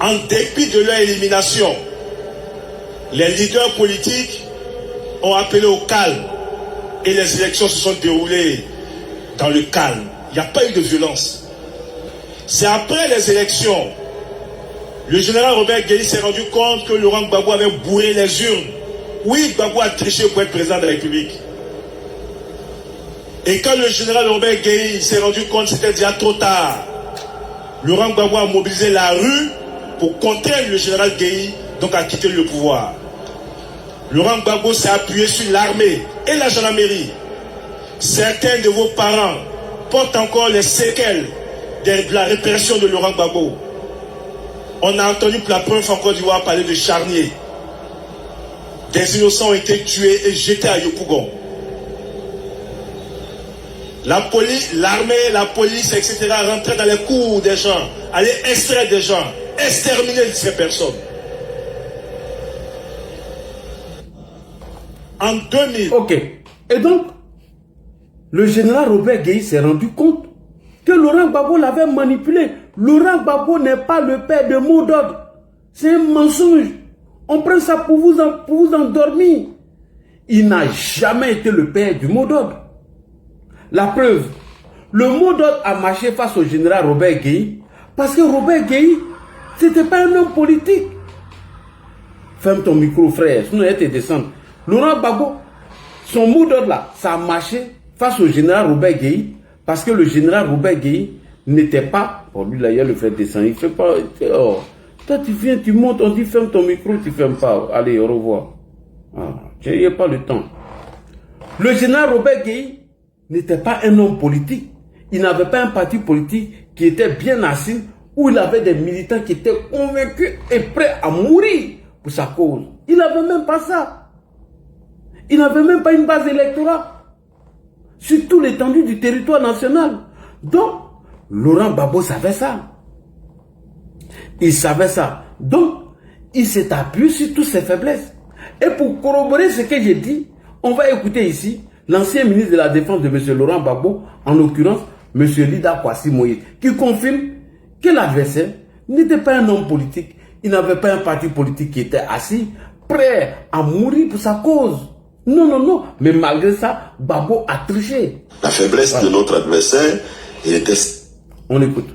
En dépit de leur élimination, les leaders politiques ont appelé au calme et les élections se sont déroulées dans le calme. Il n'y a pas eu de violence. C'est après les élections, le général Robert Gueye s'est rendu compte que Laurent Gbagbo avait bourré les urnes. Oui, Gbagbo a triché pour être président de la République. Et quand le général Robert Gueye s'est rendu compte, c'était déjà trop tard. Laurent Gbagbo a mobilisé la rue pour contrer le général Gueye, donc à quitter le pouvoir. Laurent Gbagbo s'est appuyé sur l'armée et la gendarmerie. Certains de vos parents porte encore les séquelles de la répression de Laurent Gbagbo. On a entendu pour la première fois en Côte d'Ivoire parler de charnier. Des innocents ont été tués et jetés à Yopougon. La police, l'armée, la police, etc. rentraient dans les cours des gens, allaient extraire des gens, exterminer ces personnes. En 2000. Ok. Et donc, le général Robert Gueye s'est rendu compte que Laurent Gbagbo l'avait manipulé. Laurent Gbagbo n'est pas le père de mot d'ordre. C'est un mensonge. On prend ça pour vous endormir. Il n'a jamais été le père du mot d'ordre. La preuve, le mot d'ordre a marché face au général Robert Gueye parce que Robert Gueye, c'était pas un homme politique. Ferme ton micro, frère, sinon il te descendre. Laurent Gbagbo, son mot d'ordre là, ça a marché face au général Robert Gueye parce que le général Robert Gueye n'était pas, pour lui là, il y a le fait descendre, il fait pas, oh, toi tu viens, tu montes, on dit ferme ton micro, tu fermes pas, allez, au revoir. Il n'y a pas le temps. Le général Robert Gueye n'était pas un homme politique. Il n'avait pas un parti politique qui était bien assis, où il avait des militants qui étaient convaincus et prêts à mourir pour sa cause. Il n'avait même pas ça. Il n'avait même pas une base électorale sur toute l'étendue du territoire national. Donc, Laurent Gbagbo savait ça. Il savait ça. Donc, il s'est appuyé sur toutes ses faiblesses. Et pour corroborer ce que j'ai dit, on va écouter ici l'ancien ministre de la Défense de M. Laurent Gbagbo, en l'occurrence M. Lida Kwasi Moïse, qui confirme que l'adversaire n'était pas un homme politique. Il n'avait pas un parti politique qui était assis, prêt à mourir pour sa cause. Non, non, non. Mais malgré ça, Gbagbo a triché. La faiblesse de notre adversaire, il était... On écoute.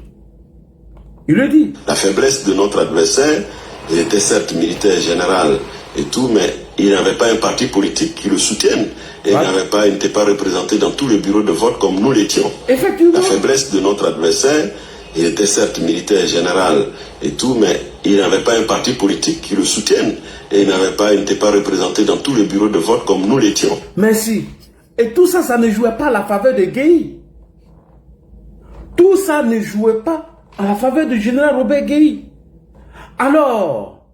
Il le dit. La faiblesse de notre adversaire, il était certes militaire général et tout, mais il n'avait pas un parti politique qui le soutienne. Et il n'était pas représenté dans tous les bureaux de vote comme nous l'étions. Effectivement. La faiblesse de notre adversaire, il était certes militaire général et tout, mais il n'avait pas un parti politique qui le soutienne. Et il n'était pas représenté dans tous les bureaux de vote comme nous l'étions. Merci. Et tout ça, ça ne jouait pas à la faveur de Gueye. Tout ça ne jouait pas à la faveur du général Robert Gueye. Alors,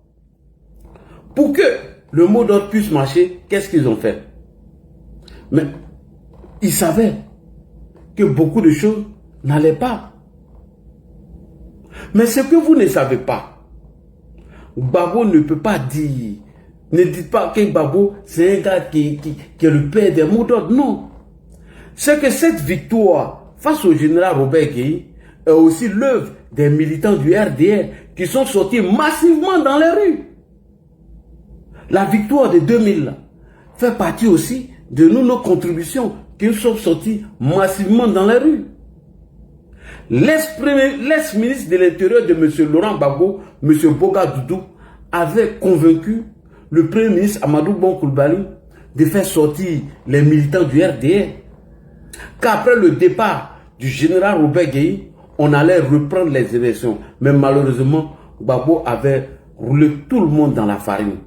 pour que le mot d'ordre puisse marcher, qu'est-ce qu'ils ont fait? Mais ils savaient que beaucoup de choses n'allaient pas. Mais ce que vous ne savez pas, Gbagbo ne peut pas dire, ne dites pas que Gbagbo c'est un gars qui est le père des mots d'ordre. Non. C'est que cette victoire face au général Robert Gueye est aussi l'œuvre des militants du RDR qui sont sortis massivement dans les rues. La victoire de 2000 fait partie aussi de nos contributions qui sont sorties massivement dans les rues. L'ex-ministre de l'Intérieur de M. Laurent Gbagbo, M. Boga Doudou, avait convaincu le Premier ministre Amadou Bon Coulibaly de faire sortir les militants du RDR. Qu'après le départ du général Robert Gueye, on allait reprendre les élections. Mais malheureusement, Gbagbo avait roulé tout le monde dans la farine.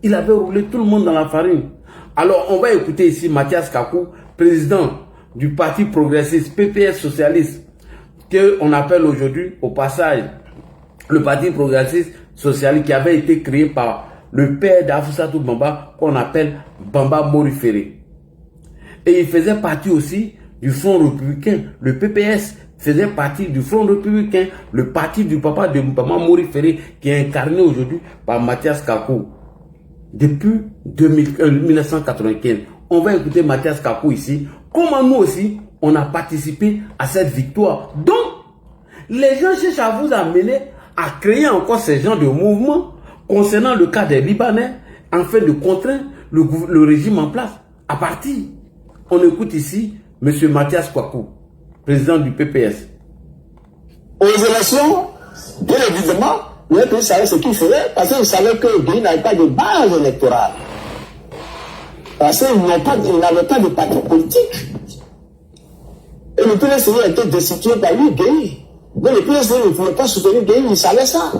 Il avait roulé tout le monde dans la farine. Alors, on va écouter ici Mathias Kakou, président du Parti progressiste, PPS socialiste, qu'on appelle aujourd'hui, au passage, le Parti progressiste socialiste qui avait été créé par le père d'Afousatou Bamba, qu'on appelle Bamba Mori Ferré. Et il faisait partie aussi du Front républicain. Le PPS faisait partie du Front républicain, le parti du papa de Bamba Mori Ferré, qui est incarné aujourd'hui par Mathias Kakou. Depuis 1995. On va écouter Mathias Kakou ici. Comment nous aussi, on a participé à cette victoire. Donc, les gens cherchent à vous amener à créer encore ces genres de mouvements concernant le cas des Libanais, afin de contraindre le régime en place. À partir, on écoute ici M. Mathias Kakou, président du PPS. Aux élections, bien évidemment, le pays savait ce qu'il faisait parce qu'il savait que le pays n'avait pas de base électorale. Parce qu'il n'avait pas de parti politique. Et le PLC a été destitué par lui, Gueye. Donc le PLC ne pouvait pas soutenir Gueye, il savait ça.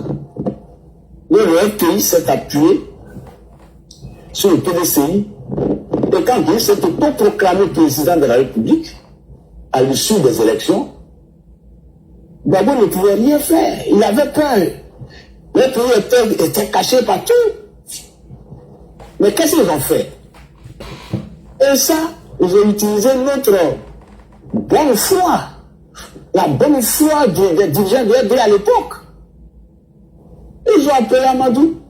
Mais le FPI s'est appuyé sur le PDCI. Et quand Gueye s'est proclamé président de la République, à l'issue des élections, Gbagbo ne pouvait rien faire. Il avait peur. Le pays était caché partout. Mais qu'est-ce qu'ils ont fait? Et ça, ils ont utilisé notre bonne foi. La bonne foi des dirigeants de RDA à l'époque. Ils ont appelé Amadou.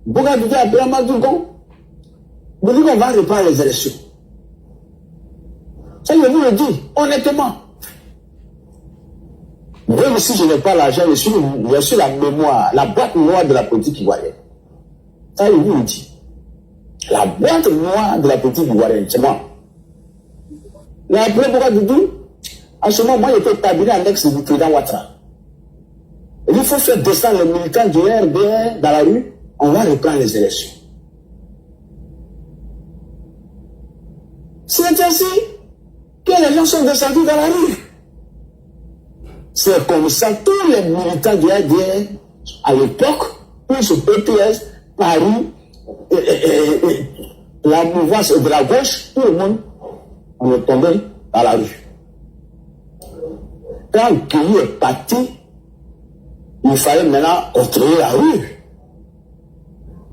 Bougadougou a appelé Amadou Gon. Vous dites qu'on va reprendre les élections. Ça, je vous le dis, honnêtement. Même si je n'ai pas l'argent, je suis la mémoire, la boîte noire de la politique ivoirienne. Ça, je vous le dis. La boîte noire de la politique ivoirienne, c'est moi. Mais après Bougadougou, en ce moment, moi, j'étais cabinet annexe du président Ouattara. Il faut faire descendre les militants du RDR dans la rue, on va reprendre les élections. C'est ainsi que les gens sont descendus dans la rue. C'est comme ça, tous les militants du RDR, à l'époque, plus au PPS, Paris, la mouvance de la gauche, tout le monde, on est tombé dans la rue. Quand le pays est parti, il fallait maintenant contrôler la rue.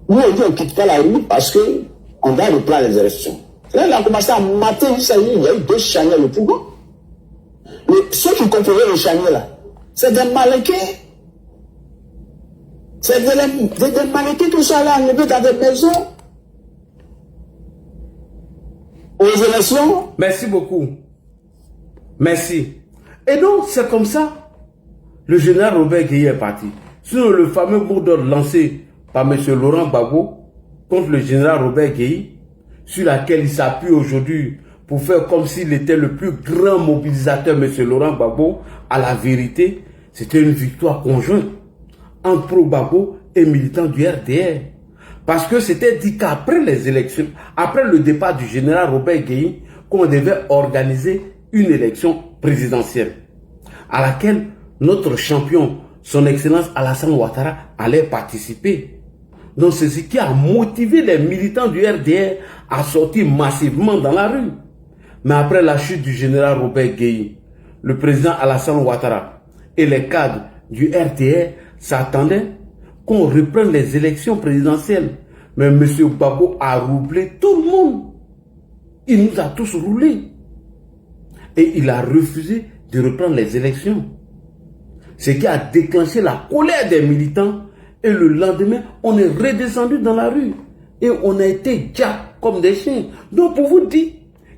Nous, on dit on ne quitte pas la rue parce qu'on doit reprendre les élections. Là, on a commencé à mater, il y a eu 2 chaniers le pouvoir. Mais ceux qui contrôlaient les chaniers là, c'est des malinqués. C'est des malinqués qui sont allés enlever dans des maisons. Aux élections. Merci beaucoup. Merci. Et donc, c'est comme ça, le général Robert Gueye est parti. Sinon, le fameux mot d'ordre lancé par M. Laurent Gbagbo contre le général Robert Gueye, sur laquelle il s'appuie aujourd'hui pour faire comme s'il était le plus grand mobilisateur, M. Laurent Gbagbo, à la vérité, c'était une victoire conjointe entre pro-Gbagbo et militants du RDR. Parce que c'était dit qu'après les élections, après le départ du général Robert Gueye, qu'on devait organiser une élection présidentielle à laquelle notre champion, son excellence Alassane Ouattara, allait participer. Donc c'est ce qui a motivé les militants du RDR à sortir massivement dans la rue. Mais après la chute du général Robert Gueye, le président Alassane Ouattara et les cadres du RDR s'attendaient qu'on reprenne les élections présidentielles. Mais M. Gbagbo a roulé tout le monde. Il nous a tous roulés. Et il a refusé de reprendre les élections. Ce qui a déclenché la colère des militants. Et le lendemain, on est redescendu dans la rue. Et on a été déjà comme des chiens. Donc pour vous dire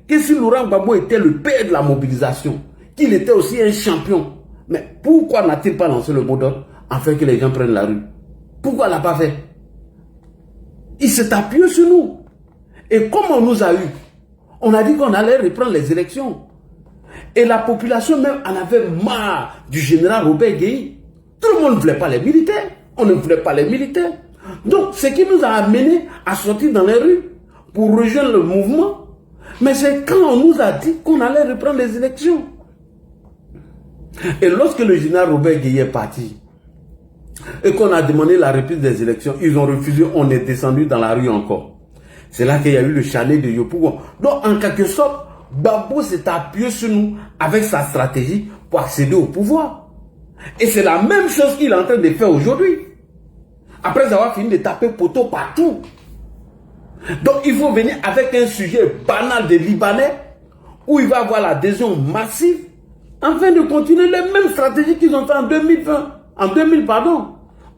que si Laurent Gbagbo était le père de la mobilisation, qu'il était aussi un champion, mais pourquoi n'a-t-il pas lancé le mot d'ordre afin que les gens prennent la rue? Pourquoi il n'a pas fait? Il s'est appuyé sur nous. Et comme on nous a eu, on a dit qu'on allait reprendre les élections. Et la population même en avait marre du général Robert Gueye. Tout le monde ne voulait pas les militaires. On ne voulait pas les militaires. Donc, ce qui nous a amenés à sortir dans les rues pour rejoindre le mouvement, mais c'est quand on nous a dit qu'on allait reprendre les élections. Et lorsque le général Robert Gueye est parti, et qu'on a demandé la reprise des élections, ils ont refusé, on est descendu dans la rue encore. C'est là qu'il y a eu le chalet de Yopougon. Donc, en quelque sorte, Gbagbo s'est appuyé sur nous avec sa stratégie pour accéder au pouvoir. Et c'est la même chose qu'il est en train de faire aujourd'hui. Après avoir fini de taper poteau partout. Donc, il faut venir avec un sujet banal des Libanais où il va avoir l'adhésion massive afin de continuer les mêmes stratégies qu'ils ont fait en 2020. En 2000, pardon.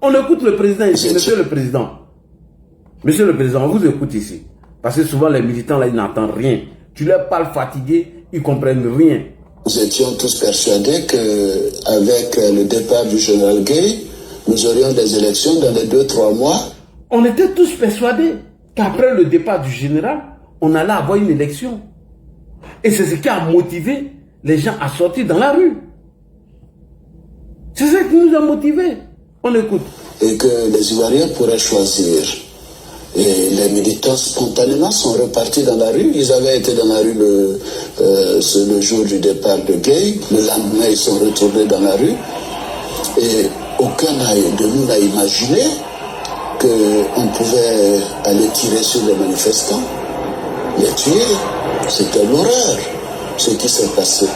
On écoute le président ici, monsieur le président. Monsieur le président, on vous écoute ici. Parce que souvent les militants là, ils n'entendent rien. Tu leur parles fatigué, ils ne comprennent rien. Nous étions tous persuadés qu'avec le départ du général Gueye, nous aurions des élections dans les 2-3 mois. On était tous persuadés qu'après le départ du général, on allait avoir une élection. Et c'est ce qui a motivé les gens à sortir dans la rue. C'est ça qui nous a motivés. On écoute. Et que les Ivoiriens pourraient choisir. Et les militants spontanément sont repartis dans la rue. Ils avaient été dans la rue le jour du départ de Gueye. Le lendemain, ils sont retournés dans la rue. Et aucun de nous n'a imaginé qu'on pouvait aller tirer sur les manifestants, les tuer. C'était l'horreur. ce qui s'est passé.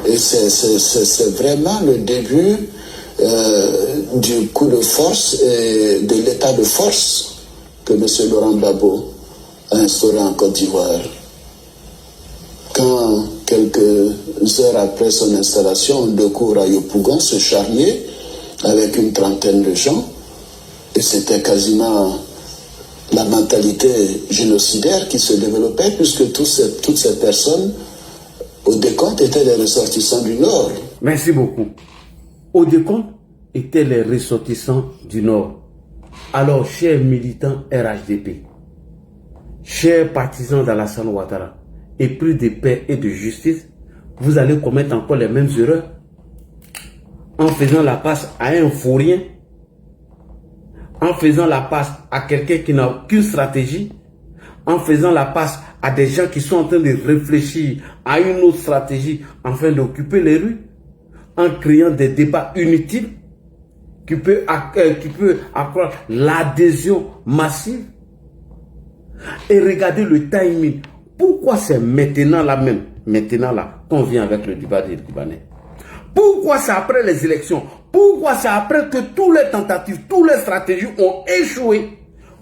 Et c'est vraiment le début du coup de force et de l'état de force que M. Laurent Gbagbo a instauré en Côte d'Ivoire. Quand, quelques heures après son installation, de cours à Yopougon se charriait avec une trentaine de gens, et c'était quasiment la mentalité génocidaire qui se développait, puisque toutes ces personnes, au décompte, étaient les ressortissants du Nord. Merci beaucoup. Au décompte étaient les ressortissants du Nord. Alors, chers militants RHDP, chers partisans d'Alassane Ouattara, épris de paix et de justice, vous allez commettre encore les mêmes erreurs en faisant la passe à un vaurien, en faisant la passe à quelqu'un qui n'a aucune stratégie, en faisant la passe à des gens qui sont en train de réfléchir à une autre stratégie afin d'occuper les rues, en créant des débats inutiles qui peut accroître l'adhésion massive. Et regardez le timing. Pourquoi c'est maintenant là même, qu'on vient avec le débat des Libanais? Pourquoi c'est après les élections? Pourquoi c'est après que toutes les tentatives, toutes les stratégies ont échoué,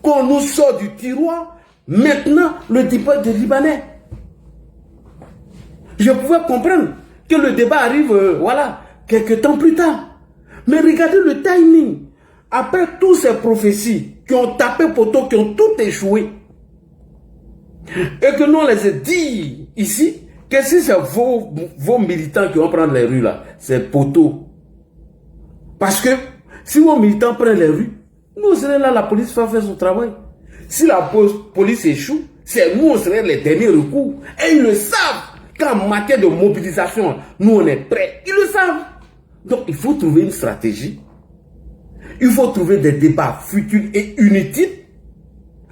qu'on nous sort du tiroir maintenant le débat des Libanais? Je pouvais comprendre que le débat arrive, voilà, quelques temps plus tard. Mais regardez le timing. Après toutes ces prophéties qui ont tapé poteau, qui ont tout échoué, et que nous on les a dit ici, que si c'est vos militants qui vont prendre les rues là, c'est poteau. Parce que si vos militants prennent les rues, nous on serait là, la police va faire son travail. Si la police échoue, c'est nous on serait les derniers recours. Et ils le savent. Qu'en matière de mobilisation, nous on est prêts. Ils le savent. Donc il faut trouver une stratégie. Il faut trouver des débats futiles et inutiles.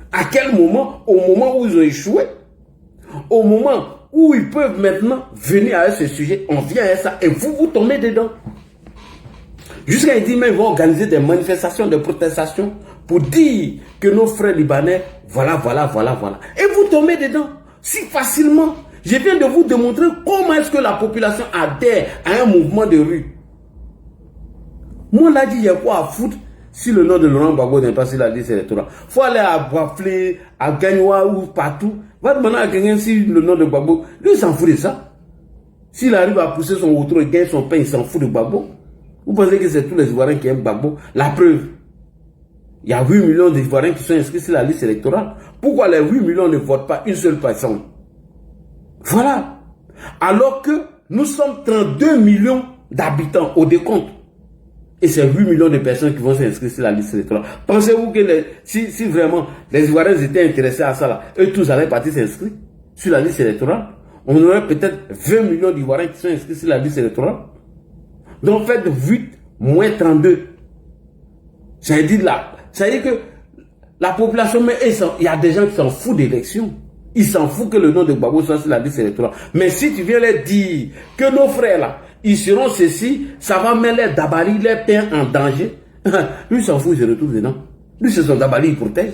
À quel moment? Au moment où ils ont échoué. Au moment où ils peuvent maintenant venir à ce sujet. On vient à ça et vous tombez dedans. Jusqu'à dire même ils vont organiser des manifestations, des protestations pour dire que nos frères libanais, voilà. Et vous tombez dedans si facilement. Je viens de vous démontrer comment est-ce que la population adhère à un mouvement de rue. Moi, on l'a dit, il y a quoi à foutre si le nom de Laurent Gbagbo n'est pas sur la liste électorale. Il faut aller à Baflé, à Gagnoua ou partout. Va demander à quelqu'un si le nom de Gbagbo, lui, il s'en fout de ça. S'il arrive à pousser son outro et gagne son pain, il s'en fout de Gbagbo. Vous pensez que c'est tous les Ivoiriens qui aiment Gbagbo? La preuve, il y a 8 millions d'Ivoiriens qui sont inscrits sur la liste électorale. Pourquoi les 8 millions ne votent pas une seule personne? Voilà. Alors que nous sommes 32 millions d'habitants au décompte. Et c'est 8 millions de personnes qui vont s'inscrire sur la liste électorale. Pensez-vous que si vraiment les Ivoiriens étaient intéressés à ça, là, eux tous allaient partir s'inscrire sur la liste électorale? On aurait peut-être 20 millions d'Ivoiriens qui sont inscrits sur la liste électorale. Donc faites 8 moins 32. Ça veut dire que la population, mais il y a des gens qui s'en foutent d'élection. Ils s'en foutent que le nom de Gbagbo soit sur la liste électorale. Mais si tu viens leur dire que nos frères là, ils seront ceci, ça va mettre les Dabali, les pères en danger. Lui, il s'en fout, il se retrouve dedans. Lui, c'est son Dabali, il protège.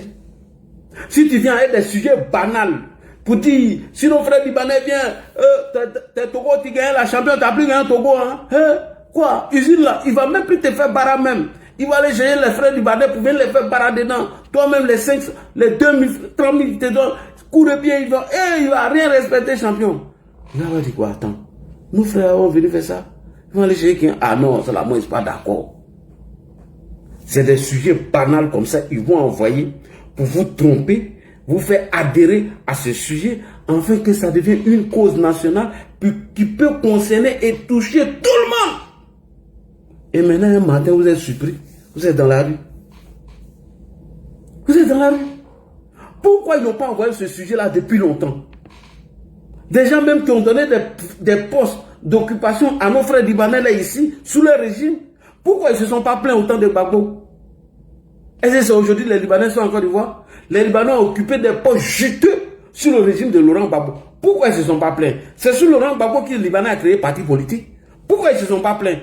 Si tu viens avec des sujets banals, pour dire, si nos frères libanais viennent, t'es Togo, tu gagnes la champion, t'as plus gagné Togo, hein? Quoi? Usine là, il va même plus te faire bara même. Il va aller chercher les frères libanais pour venir les faire bara dedans. Toi-même, les 5, les 2000, 3000, te donnent. Coup de pied, il va rien respecter, champion. Il va dire quoi? Attends, nos frères vont venir faire ça. Ils vont aller chercher quelqu'un. Ah non, c'est là, moi, je ne suis pas d'accord. C'est des sujets banals comme ça, ils vont envoyer pour vous tromper, vous faire adhérer à ce sujet, afin que ça devienne une cause nationale qui peut concerner et toucher tout le monde. Et maintenant, un matin, vous êtes surpris. Vous êtes dans la rue. Vous êtes dans la rue. Pourquoi ils n'ont pas envoyé ce sujet-là depuis longtemps? Des gens même qui ont donné des postes d'occupation à nos frères libanais là ici, sous le régime. Pourquoi ils ne se sont pas plaints autant de Gbagbo? Est-ce que c'est aujourd'hui les Libanais sont en Côte d'Ivoire? Les Libanais ont occupé des postes juteux sur le régime de Laurent Gbagbo. Pourquoi ils ne se sont pas plaints? C'est sur Laurent Gbagbo que le Libanais a créé parti politique. Pourquoi ils ne se sont pas plaints?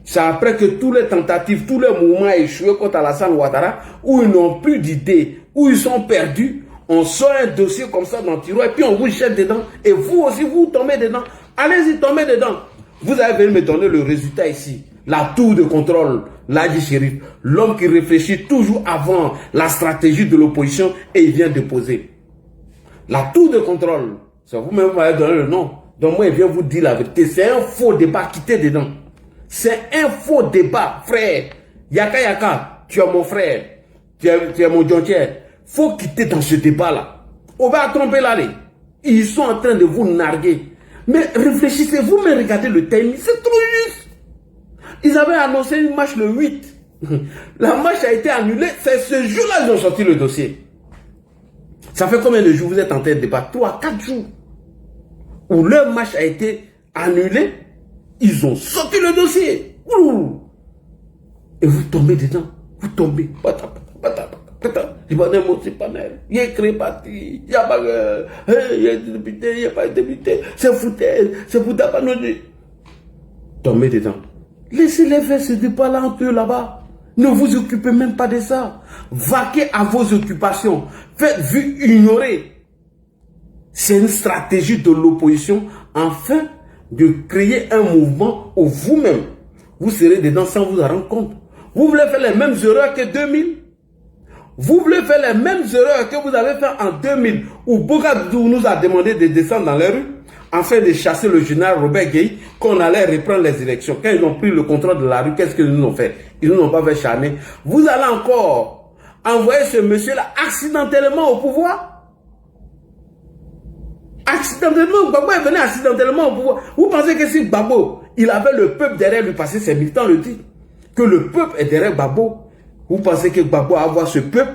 C'est après que tous les tentatives, tous les mouvements échoués contre Alassane Ouattara, où ils n'ont plus d'idées, où ils sont perdus, on sort un dossier comme ça dans le tiroir et puis on vous jette dedans. Et vous aussi, vous tombez dedans. Allez-y, tombez dedans. Vous avez venu me donner le résultat ici. La tour de contrôle, Ladji Chérif, l'homme qui réfléchit toujours avant la stratégie de l'opposition et il vient déposer. La tour de contrôle, c'est vous-même qui m'avez donné le nom. Donc moi, je viens vous dire la vérité. C'est un faux débat, quittez dedans. C'est un faux débat, frère. Yaka Yaka, tu es mon frère. Tu es mon jontier. Faut quitter dans ce débat-là. On va tromper l'allée. Ils sont en train de vous narguer. Mais réfléchissez, vous me regardez le timing, c'est trop juste. Ils avaient annoncé une marche le 8. La marche a été annulée. C'est ce jour-là qu'ils ont sorti le dossier. Ça fait combien de jours vous êtes en train de débattre? 3, 4 jours. Où leur marche a été annulée. Ils ont sorti le dossier. Ouh. Et vous tombez dedans. Vous tombez. Il y a créé parti. Il n'y a pas de député. Il n'y a pas de député. C'est foutaise. C'est foutaise. Tombez dedans. Laissez-les faire ce débat-là entre eux là-bas. Ne vous occupez même pas de ça. Vaquez à vos occupations. Faites-vous ignorer. C'est une stratégie de l'opposition afin de créer un mouvement où vous-même, vous serez dedans sans vous en rendre compte. Vous voulez faire les mêmes erreurs que 2000. Vous voulez faire les mêmes erreurs que vous avez fait en 2000 où Bougadou nous a demandé de descendre dans les rues afin de chasser le général Robert Gueye qu'on allait reprendre les élections. Quand ils ont pris le contrôle de la rue, qu'est-ce qu'ils nous ont fait? Ils nous ont pas fait charner. Vous allez encore envoyer ce monsieur-là accidentellement au pouvoir? Accidentellement, Gbagbo est venu accidentellement au pouvoir. Vous pensez que si Gbagbo, il avait le peuple derrière lui, parce que ses militants le disent, que le peuple est derrière Gbagbo, vous pensez que Gbagbo va avoir ce peuple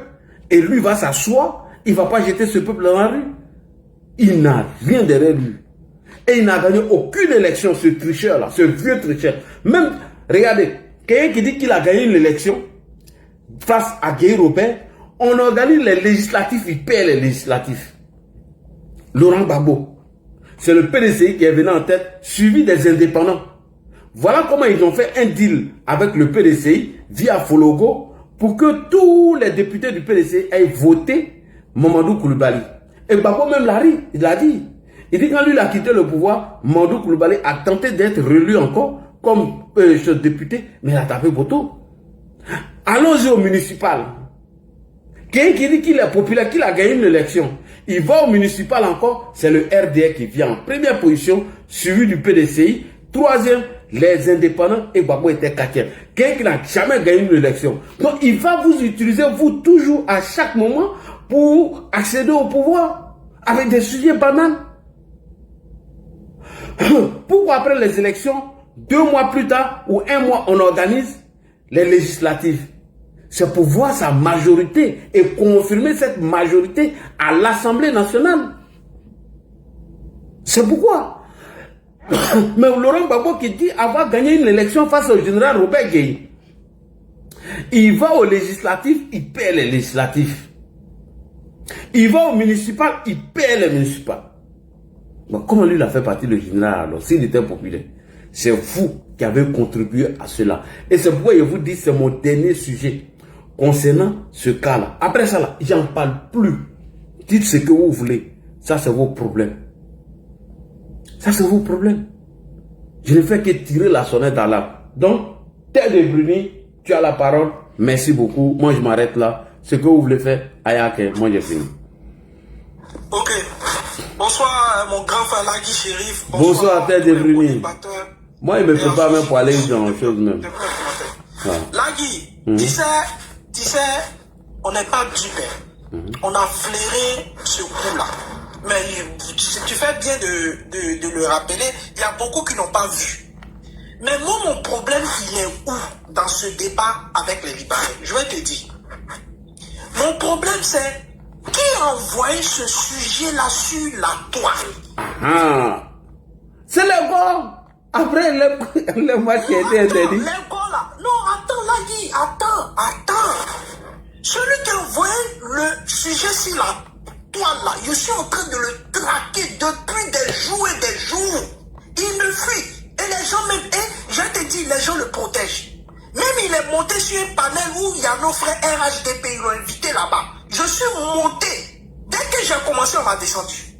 et lui va s'asseoir, il ne va pas jeter ce peuple dans la rue? Il n'a rien derrière lui. Et il n'a gagné aucune élection, ce tricheur-là, ce vieux tricheur. Même, regardez, quelqu'un qui dit qu'il a gagné une élection face à Gueye Robert, on organise les législatifs, il perd les législatifs. Laurent Gbagbo, c'est le PDCI qui est venu en tête, suivi des indépendants. Voilà comment ils ont fait un deal avec le PDCI via Fologo pour que tous les députés du PDCI aient voté Mamadou Koulibaly. Et Gbagbo même il l'a dit. Il dit quand lui il a quitté le pouvoir, Mamadou Koulibaly a tenté d'être relu encore comme ce député, mais il a tapé poteau. Allons-y au municipal. Quelqu'un qui dit qu'il est populaire, qu'il a gagné une élection, il va au municipal encore, c'est le RDR qui vient en première position, suivi du PDCI, troisième, les indépendants, et Gbagbo était quatrième. Quelqu'un qui n'a jamais gagné une élection. Donc il va vous utiliser, vous, toujours, à chaque moment, pour accéder au pouvoir, avec des sujets banals. Pourquoi après les élections, 2 mois plus tard, ou 1 mois, on organise les législatives? C'est pour voir sa majorité et confirmer cette majorité à l'Assemblée nationale. C'est pourquoi. Mais Laurent Gbagbo qui dit avoir gagné une élection face au général Robert Gueye, il va au législatif, il perd les législatifs. Il va au municipal, il perd les municipales. Mais comment lui il a fait partie le général alors, s'il était populaire? C'est vous qui avez contribué à cela. Et c'est pourquoi je vous dis, c'est mon dernier sujet concernant ce cas-là. Après ça, là, j'en parle plus. Dites ce que vous voulez. Ça, c'est vos problèmes. Ça, c'est vos problèmes. Je ne fais que tirer la sonnette à l'arbre. Donc, Terre de Bruni, tu as la parole. Merci beaucoup. Moi, je m'arrête là. Ce que vous voulez faire, Ayake, moi, j'ai fini. Ok. Bonsoir, mon grand frère Ladji Chérif. Bonsoir, Terre de Bruni. Moi, il me prépare même pour aller dans les choses même. Ladji, tu sais, on n'est pas dupé. On a flairé ce coup-là. Mais tu fais bien de le rappeler, il y a beaucoup qui n'ont pas vu. Mais moi, mon problème, il est où dans ce débat avec les Libanais? Je vais te dire. Mon problème, c'est qui a envoyé ce sujet-là sur la toile? C'est le gars. Après le match qui a été interdit. Les gars là. Non, Lagui, attends. Celui qui a envoyé le sujet sur la toile là, je suis en train de le traquer depuis des jours et des jours. Il me fuit. Et les gens même, et je te dis, les gens le protègent. Même il est monté sur un panel où il y a nos frères RHDP, ils l'ont invité là-bas. Je suis monté. Dès que j'ai commencé, on m'a descendu.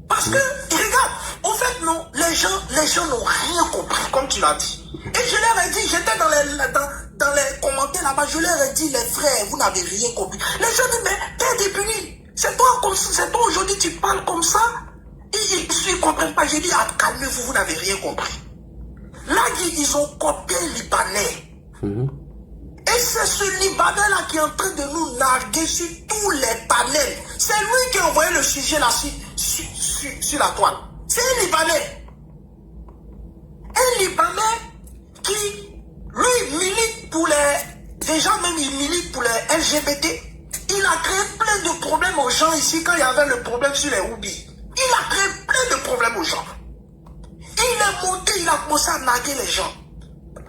Parce que, regarde, en fait, non, les gens n'ont rien compris, comme tu l'as dit. Et je leur ai dit, j'étais dans les commentaires là-bas, je leur ai dit, les frères, vous n'avez rien compris. Les gens disent, mais t'es dépuni. C'est toi aujourd'hui, tu parles comme ça. Ils ne comprennent pas. J'ai dit, calmez-vous, vous n'avez rien compris. Là, ils ont copié le Libanais. Et c'est ce Libanais-là qui est en train de nous narguer sur tous les panels. C'est lui qui a envoyé le sujet là sur la toile. C'est un Libanais. Un Libanais qui, lui, milite pour les... Déjà même, il milite pour les LGBT. Il a créé plein de problèmes aux gens ici quand il y avait le problème sur les Houbi. Il a créé plein de problèmes aux gens. Il est monté, il a commencé à narguer les gens.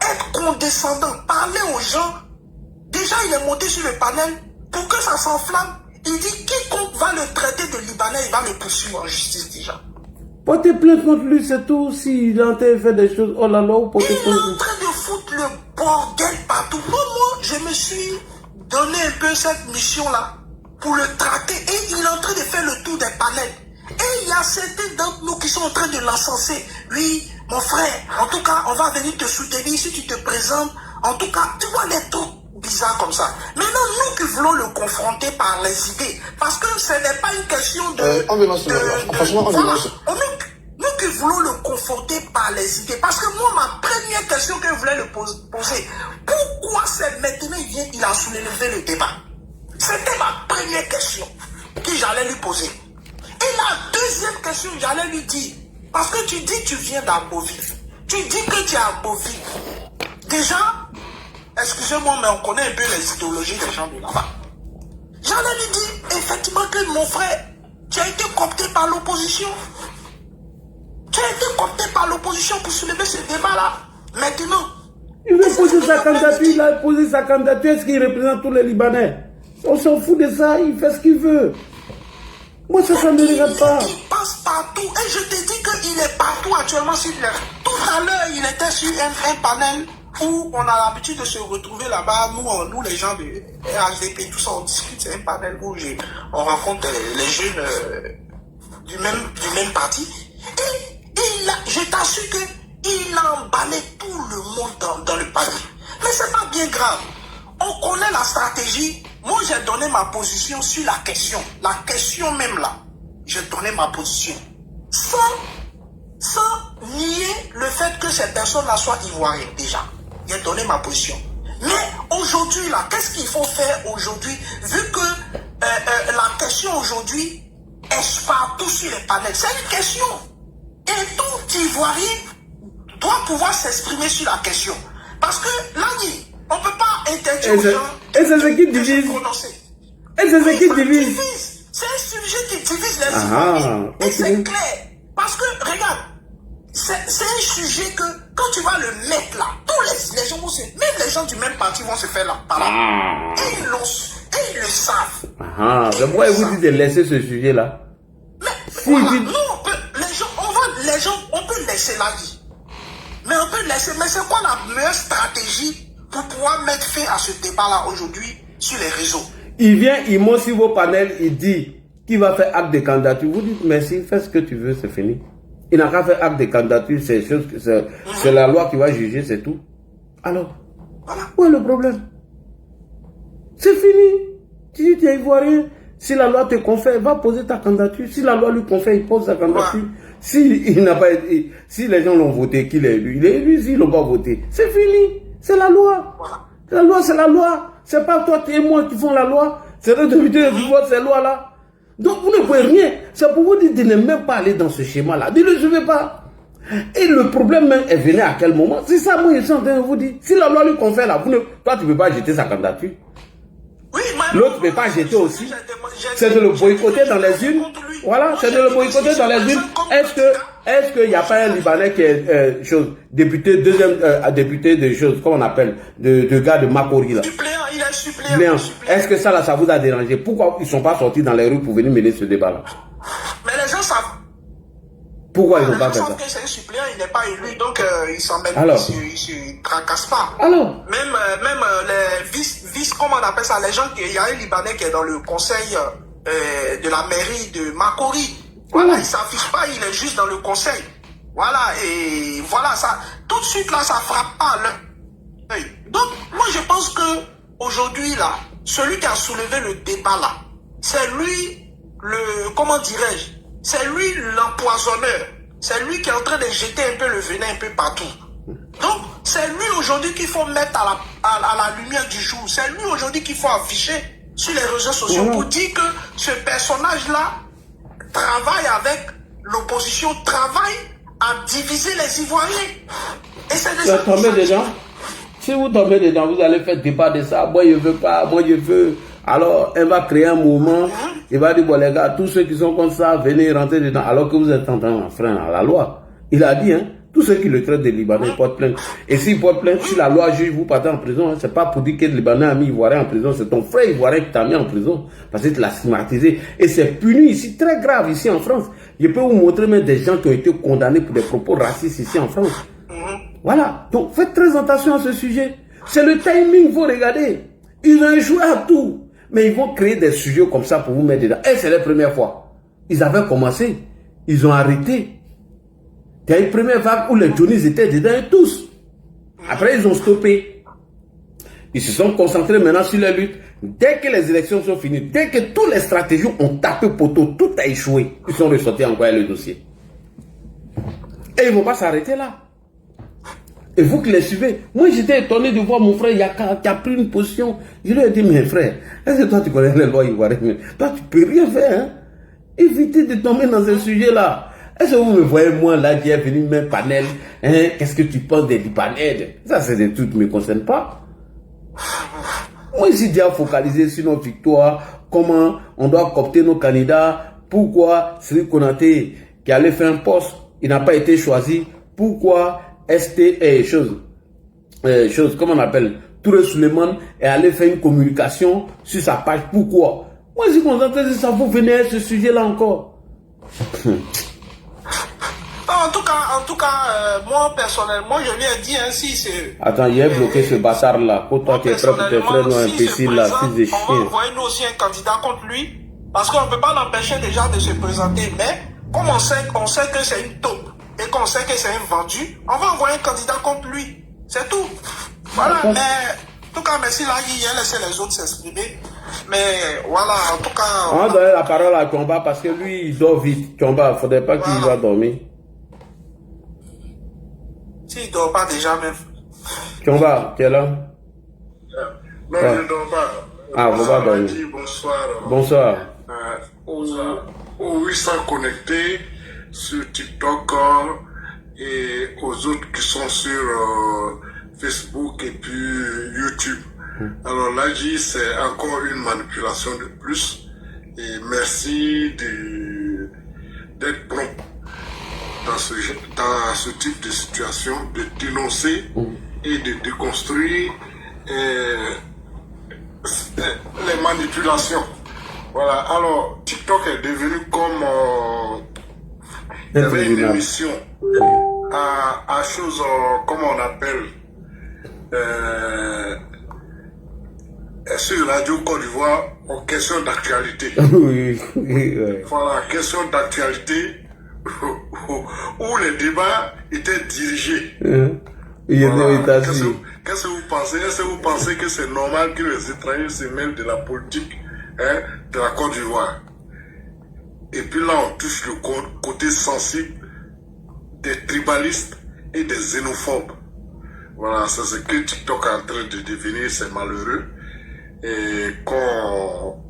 Être condescendant, parler aux gens. Déjà, il est monté sur le panel pour que ça s'enflamme. Il dit quiconque va le traiter de Libanais, il va le poursuivre en justice déjà. Portez plainte contre lui, c'est tout. S'il est en train de faire des choses, oh là là, portez plainte. Il est en train de foutre le bordel partout. Moi, je me suis donné un peu cette mission-là pour le traquer. Et il est en train de faire le tour des panels. Et il y a certains d'entre nous qui sont en train de l'encenser. Oui, mon frère, en tout cas, on va venir te soutenir si tu te présentes. En tout cas, tu vois les trucs bizarres comme ça. Maintenant, nous qui voulons le confronter par les idées, parce que ce n'est pas une question de... Nous qui voulons le confronter par les idées, parce que moi, ma première question que je voulais le poser, pourquoi c'est maintenant il a soulevé le débat? C'était ma première question que j'allais lui poser. Et la deuxième question, j'allais lui dire, parce que tu dis que tu viens d'Arboville, tu dis que tu es à Arboville. Déjà, excusez-moi, mais on connaît un peu les idéologies des gens de là-bas. J'allais lui dire, effectivement, que mon frère, tu as été coopté par l'opposition. Tu as été coopté par l'opposition pour soulever ce débat-là. Maintenant. Il veut poser sa candidature, il a posé sa candidature, est-ce qu'il représente tous les Libanais? On s'en fout de ça, il fait ce qu'il veut. Moi, ça ne me regarde pas. Il passe partout. Et je te dis qu'il est partout actuellement sur l'air. Tout à l'heure, il était sur un panel où on a l'habitude de se retrouver là-bas. Nous, les gens de RHDP, tout ça, on discute. C'est un panel où on rencontre les jeunes du même parti. Et je t'assure qu'il a emballé tout le monde dans le panier. Mais c'est pas bien grave. On connaît la stratégie. Moi, j'ai donné ma position sur la question. La question même là. J'ai donné ma position. Sans nier le fait que ces personnes-là soient ivoiriennes déjà. J'ai donné ma position. Mais aujourd'hui là, qu'est-ce qu'il faut faire aujourd'hui? Vu que la question aujourd'hui est partout sur les panels. C'est une question. Et tout Ivoirien doit pouvoir s'exprimer sur la question. Parce que là, on ne peut pas interdire aux gens et c'est ce qui divise. Et c'est ce qui divise. C'est un sujet qui divise les Ivoiriens. Et c'est clair. Parce que, regarde, c'est un sujet que, quand tu vas le mettre là, tous les gens vont se... Même les gens du même parti vont se faire là, par là. Et ils le savent. C'est pourquoi vous dites de laisser ce sujet-là. Mais voilà, nous, on peut laisser la vie. Mais on peut laisser. Mais c'est quoi la meilleure stratégie pour pouvoir mettre fin à ce débat-là aujourd'hui sur les réseaux? Il vient, il monte sur vos panels, il dit qu'il va faire acte de candidature. Vous dites merci, fais ce que tu veux, c'est fini. Il n'a qu'à faire acte de candidature, c'est la loi qui va juger, c'est tout. Alors, où est le problème? C'est fini. Tu dis tu es ivoirien. Si la loi te confère, va poser ta candidature. Si la loi lui confère, il pose sa candidature. Si les gens l'ont voté, qu'il est élu, il est élu. S'ils l'ont pas voté, c'est fini. C'est la loi. La loi, c'est la loi. C'est pas toi et moi qui font la loi. C'est le député qui vote ces lois-là. Donc vous ne pouvez rien. C'est pour vous dire de ne même pas aller dans ce schéma-là. Dites-le, je ne vais pas. Et le problème même est venu à quel moment? C'est ça, moi, je suis en train de vous dire. Si la loi lui confère là, toi, tu ne peux pas jeter sa candidature. Oui, l'autre ne peut pas jeter aussi. C'est de le boycotter dans les urnes. Voilà, c'est de le boycotter dans les villes. Est-ce qu'il n'y a pas un Libanais qui est député, député de choses, comment on appelle, de gars de Makori là? Suppléant, il est suppléant. Est-ce que ça là, ça vous a dérangé? Pourquoi ils ne sont pas sortis dans les rues pour venir mener ce débat là? Mais les gens savent. Pourquoi ils n'ont pas fait ça? Les gens savent que c'est un suppléant, il n'est pas élu, donc ils s'en mettent, ils se tracassent pas. Alors? Même les vice, comment on appelle ça, les gens, il y a un Libanais qui est dans le conseil de la mairie de Makori. Voilà, il ne s'affiche pas, il est juste dans le conseil. Voilà, et voilà, ça, tout de suite là, ça frappe pas l'œil. Donc, moi je pense que aujourd'hui là, celui qui a soulevé le débat là, c'est lui, comment dirais-je, c'est lui l'empoisonneur. C'est lui qui est en train de jeter un peu le venin un peu partout. Donc, c'est lui aujourd'hui qu'il faut mettre à la lumière du jour. C'est lui aujourd'hui qu'il faut afficher sur les réseaux sociaux pour dire que ce personnage-là travaille avec l'opposition, travaille à diviser les Ivoiriens. Et c'est de ça tombez dedans. Si vous tombez dedans, vous allez faire débat de ça. Moi, je veux pas, moi, je veux. Alors, elle va créer un mouvement. Il va dire, bon, les gars, tous ceux qui sont comme ça, venez rentrer dedans. Alors que vous êtes en train d'enfreindre la loi. Il a dit, hein, tous ceux qui le traitent des Libanais portent plainte. Et s'ils portent plainte, si la loi juge, vous partez en prison. Hein, c'est pas pour dire que le Libanais a mis Ivoirien en prison. C'est ton frère Ivoirien qui t'a mis en prison. Parce que tu l'as stigmatisé. Et c'est puni ici, très grave ici en France. Je peux vous montrer même des gens qui ont été condamnés pour des propos racistes ici en France. Voilà. Donc, faites très attention à ce sujet. C'est le timing, il faut regarder. Ils ont échoué à tout. Mais ils vont créer des sujets comme ça pour vous mettre dedans. Et c'est la première fois. Ils avaient commencé. Ils ont arrêté. Il y a une première vague où les Johnnies étaient dedans et tous. Après, ils ont stoppé. Ils se sont concentrés maintenant sur la lutte. Dès que les élections sont finies, dès que toutes les stratégies ont tapé poteau, tout a échoué, ils sont ressortis encore le dossier. Et ils ne vont pas s'arrêter là. Et vous qui les suivez, moi j'étais étonné de voir mon frère qui a pris une position. Je lui ai dit, mais frère, est-ce que toi tu connais les lois ivoiriennes? Toi tu peux rien faire, hein? Évitez de tomber dans ce sujet-là. Est-ce que vous me voyez moi là qui est venu même panel, hein? Qu'est-ce que tu penses des Libanais? Ça c'est des trucs qui ne me concernent pas. Moi ici déjà focalisé sur nos victoires, comment on doit coopter nos candidats, pourquoi Sri Konaté qui allait faire un poste, il n'a pas été choisi, pourquoi comment on appelle, Touré Suleiman est allé faire une communication sur sa page. Pourquoi? Moi, je suis concentré sur ça. Vous venez à ce sujet-là encore. En tout cas, moi, personnellement, je lui ai dit ainsi, c'est... Attends, il a bloqué ce bâtard-là. Pour toi, tu es prêt pour tes frères, nous, imbéciles, là, fils de chien. On va envoyer nous aussi un candidat contre lui, parce qu'on ne peut pas l'empêcher déjà de se présenter. Mais, comme on sait que c'est une taupe, et qu'on sait que c'est un vendu, on va envoyer un candidat contre lui. C'est tout. Voilà, mais en tout cas, merci là, il a laissé les autres s'exprimer. Mais voilà, en tout cas... On va donner la parole à Tomba parce que lui, il dort vite. Tomba, il ne faudrait pas qu'il va dormir. S'il ne dort pas déjà même. Tomba, tu es là? Non, je ne dors pas. Ah, vous va dormir. Bonsoir. Bonsoir. Aux 800 connectés sur TikTok et aux autres qui sont sur Facebook et puis YouTube. Alors là, c'est encore une manipulation de plus. Et merci d'être prompt dans ce type de situation, de dénoncer et de déconstruire les manipulations. Voilà, alors TikTok est devenu comme il y avait une émission à choses, comment on appelle, sur Radio Côte d'Ivoire, en question d'actualité. Voilà, question d'actualité où les débats étaient dirigés. Voilà. Qu'est-ce que vous pensez? Est-ce que vous pensez que c'est normal que les étrangers se mêlent de la politique, hein, de la Côte d'Ivoire? Et puis là, on touche le côté sensible des tribalistes et des xénophobes. Voilà, c'est ce que TikTok est en train de devenir, c'est malheureux. Et quand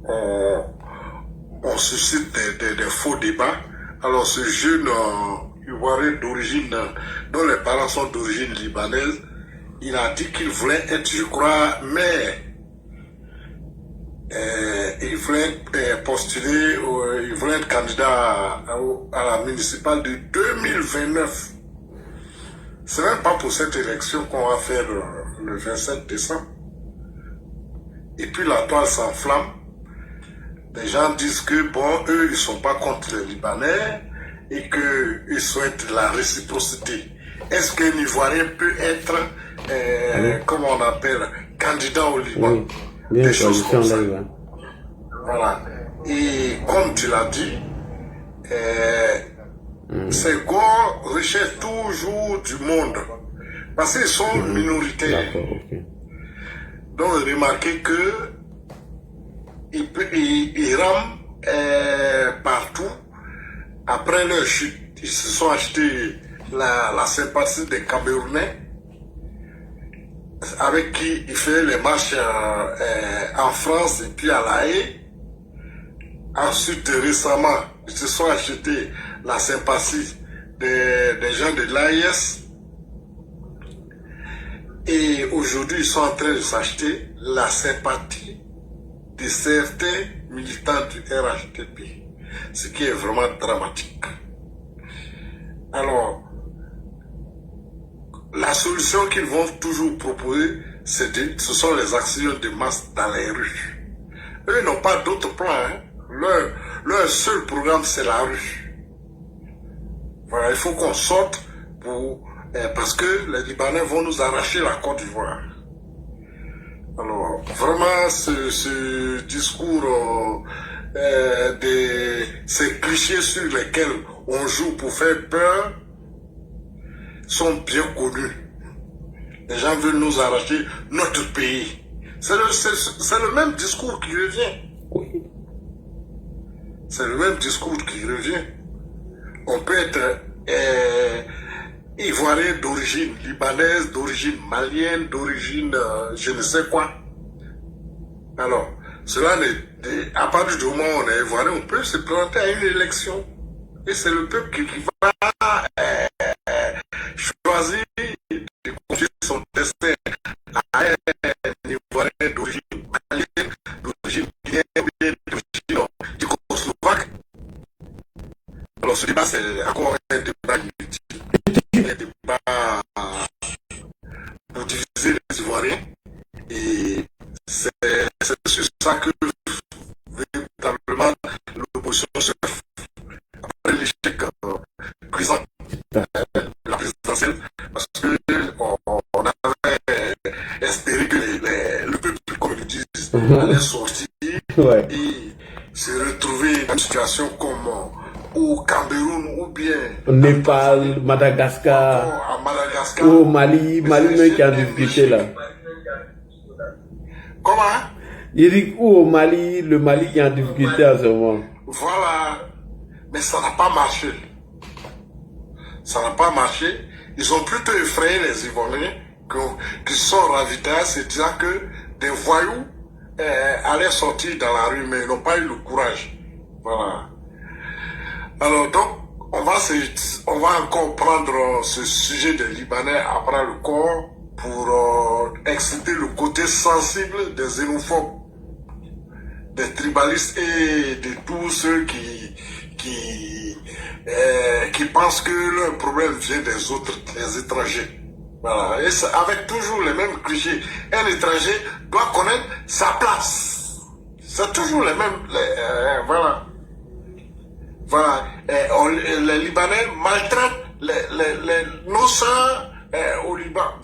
on suscite des faux débats, alors ce jeune Ivoirien d'origine, dont les parents sont d'origine libanaise, il a dit qu'il voulait être, je crois, maire. il voulait postuler, il voulait être candidat à la municipale de 2029. C'est même pas pour cette élection qu'on va faire le 27 décembre. Et puis la toile s'enflamme. Les gens disent que, bon, eux, ils sont pas contre les Libanais et qu'ils souhaitent la réciprocité. Est-ce qu'un Ivoirien peut être, comment on appelle, candidat au Liban? Oui, bien des choses comme ça. là, Voilà. Et comme tu l'as dit, Senghor recherche toujours du monde. Parce qu'ils sont minoritaires. Donc, remarquez que ils rament partout. Après leur chute, ils se sont achetés la sympathie des Camerounais, avec qui ils faisaient les marches en France et puis à La Haye. Ensuite, récemment, ils se sont achetés la sympathie des gens de l'AIS. Et aujourd'hui, ils sont en train de s'acheter la sympathie de certains militants du RHDP. Ce qui est vraiment dramatique. Alors, la solution qu'ils vont toujours proposer, ce sont les actions de masse dans les rues. Eux n'ont pas d'autre plan. Hein. Leur seul programme, c'est la rue. Voilà, il faut qu'on sorte parce que les Libanais vont nous arracher la Côte d'Ivoire. Alors, vraiment, ce discours, ces clichés sur lesquels on joue pour faire peur, sont bien connus. Les gens veulent nous arracher notre pays. C'est le même discours qui revient. C'est le même discours qui revient. On peut être ivoirien d'origine libanaise, d'origine malienne, d'origine je ne sais quoi. Alors, cela n'est, à partir du moment où on est ivoirien, on peut se présenter à une élection. Et c'est le peuple qui va choisir de confier son destin à un ivoirien d'origine malienne, d'origine guinéenne, d'origine tchécoslovaque. Alors ce débat, c'est encore un débat inutile. Un débat pour diviser les Ivoiriens. Et c'est sur ça que véritablement l'opposition se fait. Après l'échec présent de la présidentielle, parce qu'on avait espéré que le peuple, comme ils disent, allait sortir et se retrouver dans une situation comme au Cameroun ou bien au Népal, Madagascar, Madagascar, ou au Mali, même qui a difficulté là. Comment? Il dit ou au Mali, le Mali qui est en difficulté à ce moment. Voilà, mais ça n'a pas marché. Ça n'a pas marché. Ils ont plutôt effrayé les Ivoiriens qui sont ravitaillés, se disant que des voyous allaient sortir dans la rue, mais ils n'ont pas eu le courage. Voilà. Alors donc, on va encore prendre ce sujet des Libanais après le corps pour exciter le côté sensible des xénophobes, des tribalistes et de tous ceux qui pensent que leur problème vient des autres, des étrangers. Voilà. Et avec toujours les mêmes clichés. Un étranger doit connaître sa place. C'est toujours les mêmes. Voilà. Voilà. Les Libanais maltraitent nos sœurs au Liban.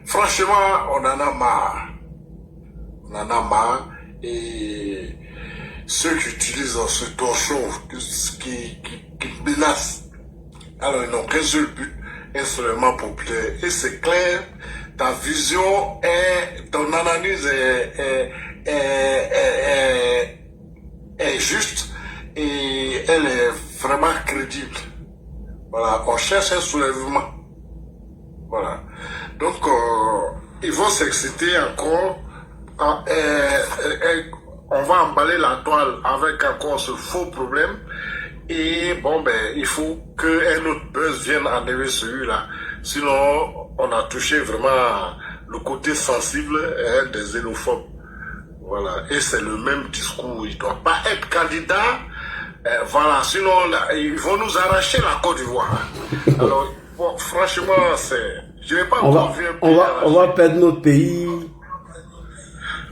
Franchement, on en a marre. On en a marre. Et ceux qui utilisent ce torchon, qui menacent, alors ils n'ont qu'un seul but, un seulement populaire. Et c'est clair, ta vision ton analyse est juste et elle est vraiment crédible. Voilà, on cherche un soulèvement. Voilà. Donc, ils vont s'exciter encore. On va emballer la toile avec encore ce faux problème. Et bon, il faut qu'un autre buzz vienne enlever celui-là. Sinon, on a touché vraiment le côté sensible des xénophobes. Voilà, et c'est le même discours. Il ne doit pas être candidat. Voilà, sinon là, ils vont nous arracher la Côte d'Ivoire. Alors, bon, franchement, je n'ai pas encore vu un pays. On va perdre notre pays.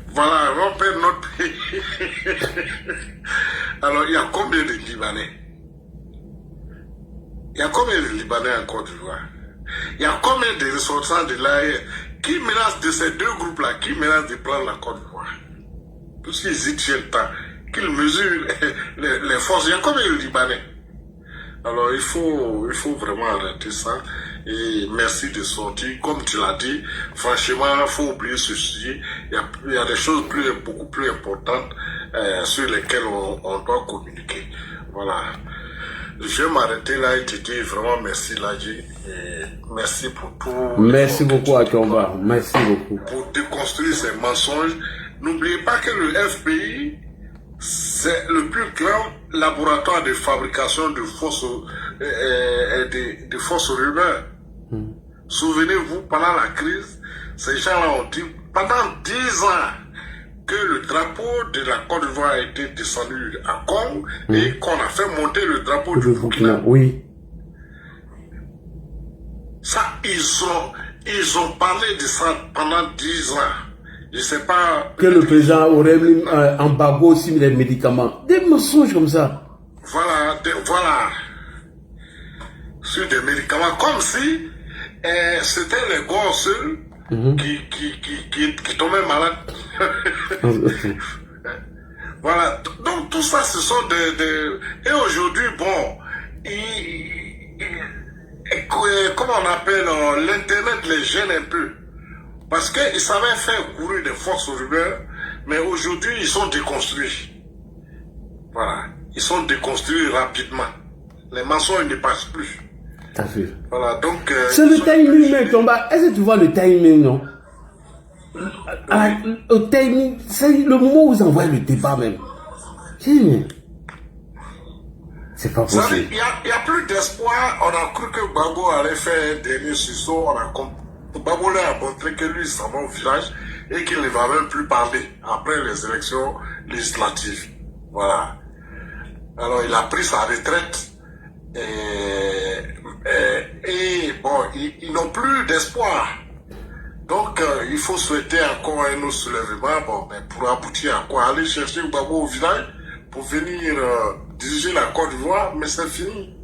Voilà, on va perdre notre pays. Alors, il y a combien de Libanais? Il y a combien de Libanais en Côte d'Ivoire? Il y a combien de ressortissants de l'AE qui menacent de ces deux groupes-là, qui menacent de prendre la Côte d'Ivoire? Puisqu'ils y tiennent tant, qu'ils mesurent les forces. Il y a combien de Libanais? Alors il faut vraiment arrêter ça. Et merci de sortir. Comme tu l'as dit, franchement, il faut oublier ce sujet. Il y a des choses beaucoup plus importantes sur lesquelles on doit communiquer. Voilà. Je vais m'arrêter là et te dire vraiment merci Ladji. Merci pour tout. Merci beaucoup à Tomba. Merci beaucoup. Pour déconstruire ces mensonges. N'oubliez pas que le FPI, c'est le plus grand laboratoire de fabrication de fausses rumeurs. Souvenez-vous, pendant la crise, ces gens-là ont dit, pendant 10 ans, que le drapeau de la Côte d'Ivoire a été descendu à Congo et qu'on a fait monter le drapeau du Burkina. Oui. Ça, ils ont parlé de ça pendant 10 ans. Je sais pas. Que le président aurait mis un embargo sur les médicaments. Des mensonges comme ça. Voilà, voilà. Sur des médicaments, comme si c'était les gosses qui tombaient malades. Voilà. Donc tout ça, ce sont des... Et aujourd'hui, bon, comment on appelle l'Internet les gêne un peu. Parce qu'ils savaient faire courir des forces rumeurs, mais aujourd'hui, ils sont déconstruits. Voilà. Ils sont déconstruits rapidement. Les mensonges ne passent plus. T'as vu. Voilà, donc... c'est le timing, mec, Tomba. Est-ce que tu vois le timing, non? Le timing, c'est le moment où vous envoyez le débat, même. C'est pas possible. Il n'y a plus d'espoir. On a cru que Gbagbo allait faire un dernier sursaut. Gbagbo a montré que lui, il s'en va au village et qu'il ne va même plus parler après les élections législatives. Voilà. Alors, il a pris sa retraite et bon, ils n'ont plus d'espoir. Donc, il faut souhaiter encore un autre soulèvement, bon, mais pour aboutir à quoi? Aller chercher Gbagbo au village pour venir diriger la Côte d'Ivoire, mais c'est fini.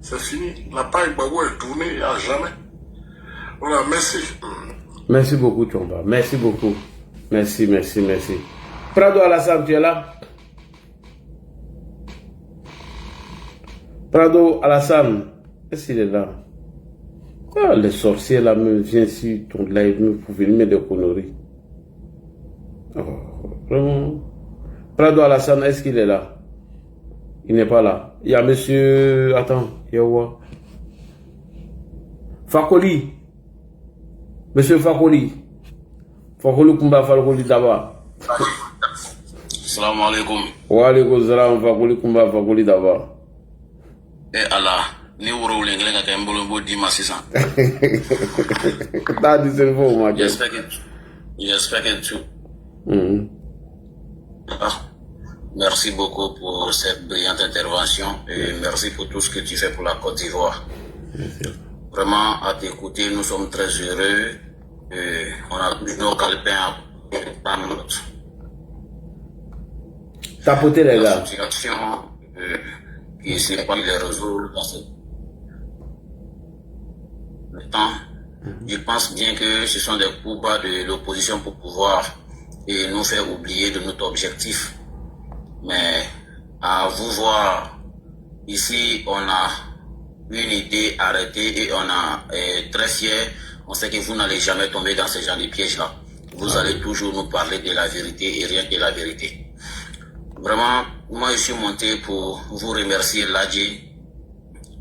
C'est fini. La page Gbagbo est tournée à jamais. Voilà, merci. Merci beaucoup, Tomba. Merci beaucoup. Merci, merci, merci. Prado Alassane, tu es là? Prado Alassane, est-ce qu'il est là? Ah, les sorciers là me viennent sur ton live pour venir mettre des conneries. Oh, vraiment. Prado Alassane, est-ce qu'il est là? Il n'est pas là. Il y a monsieur... Attends, il y a quoi? Fakoli. Monsieur Fakoli. Fakoli Kumba Fakoli d'abord. Salam alaikum. Wa alaikum salam Fakoli Kumba Fakoli d'abord. Eh Allah, ni wuro l'anglais ka kan bolo bo di masisa. That is the phone, my Yes, packet too. Merci beaucoup pour cette brillante intervention et merci pour tout ce que tu fais pour la Côte d'Ivoire. Vraiment, à t'écouter, nous sommes très heureux. Et on a plus nos calepins à minutes. Tapoter les gars. La situation qui s'est pas les réseaux dans ce temps. Je pense bien que ce sont des coups bas de l'opposition pour pouvoir et nous faire oublier de notre objectif. Mais à vous voir, ici on a une idée arrêtée et on est très fiers. On sait que vous n'allez jamais tomber dans ce genre de pièges-là. Vous allez toujours nous parler de la vérité et rien que la vérité. Vraiment, moi je suis monté pour vous remercier, Ladji.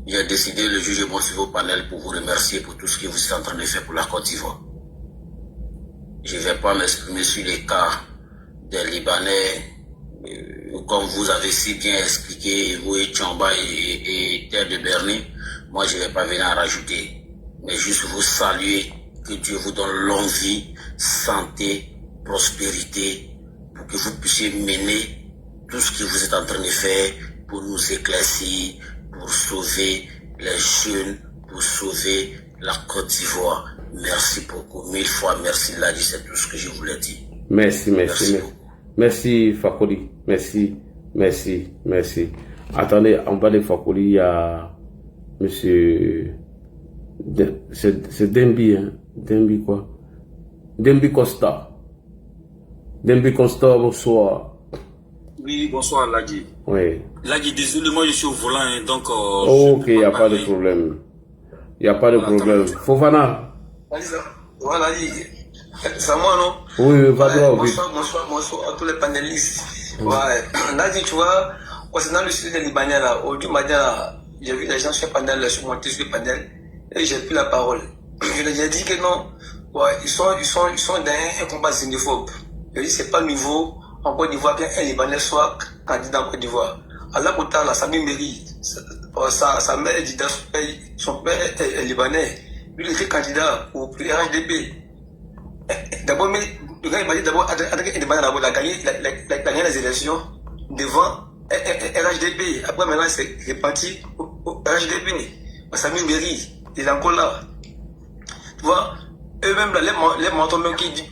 J'ai décidé le jugement sur vos panels pour vous remercier pour tout ce que vous êtes en train de faire pour la Côte d'Ivoire. Je ne vais pas m'exprimer sur les cas des Libanais, comme vous avez si bien expliqué, vous et Tchamba et Terre de Bernie. Moi, je ne vais pas venir en rajouter, mais juste vous saluer, que Dieu vous donne longue vie, santé, prospérité, pour que vous puissiez mener tout ce que vous êtes en train de faire pour nous éclaircir, pour sauver les jeunes, pour sauver la Côte d'Ivoire. Merci beaucoup, 1000 fois merci Ladi, c'est tout ce que je voulais dire. Merci Fakoli, merci. Attendez, en bas de Fakoli, il y a monsieur, c'est Dembi, hein? Dembi quoi? Dembi Costa. Dembi Costa, bonsoir. Oui, bonsoir Ladi. Oui. Ladi, désolé, moi je suis au volant, hein, donc... ok, il n'y a pas de problème. Il n'y a pas de problème. Fofana. Voilà, c'est moi, non? Oui, va droit. Bonsoir à tous les panélistes. Ouais. Ladi, tu vois, concernant le sujet des Libanais, là, aujourd'hui matin, j'ai vu les gens sur le panel, je suis monté sur le panel, et j'ai pris la parole. Je leur ai dit que non, ouais, ils sont dans un combat xénophobe. Je dis, c'est pas nouveau en Côte d'Ivoire qu'un Libanais soit candidat en Côte d'Ivoire. Allah Kouta, là, Sami Meri, sa mère est leader, son père est libanais. Lui, il était candidat pour le RHDP. D'abord, le gars, il m'a dit d'abord, il a gagné les élections devant RHDP. Après, maintenant, c'est parti au RHDP. Sami Meri, il est encore là. Tu vois, eux-mêmes, les mentons qui disent,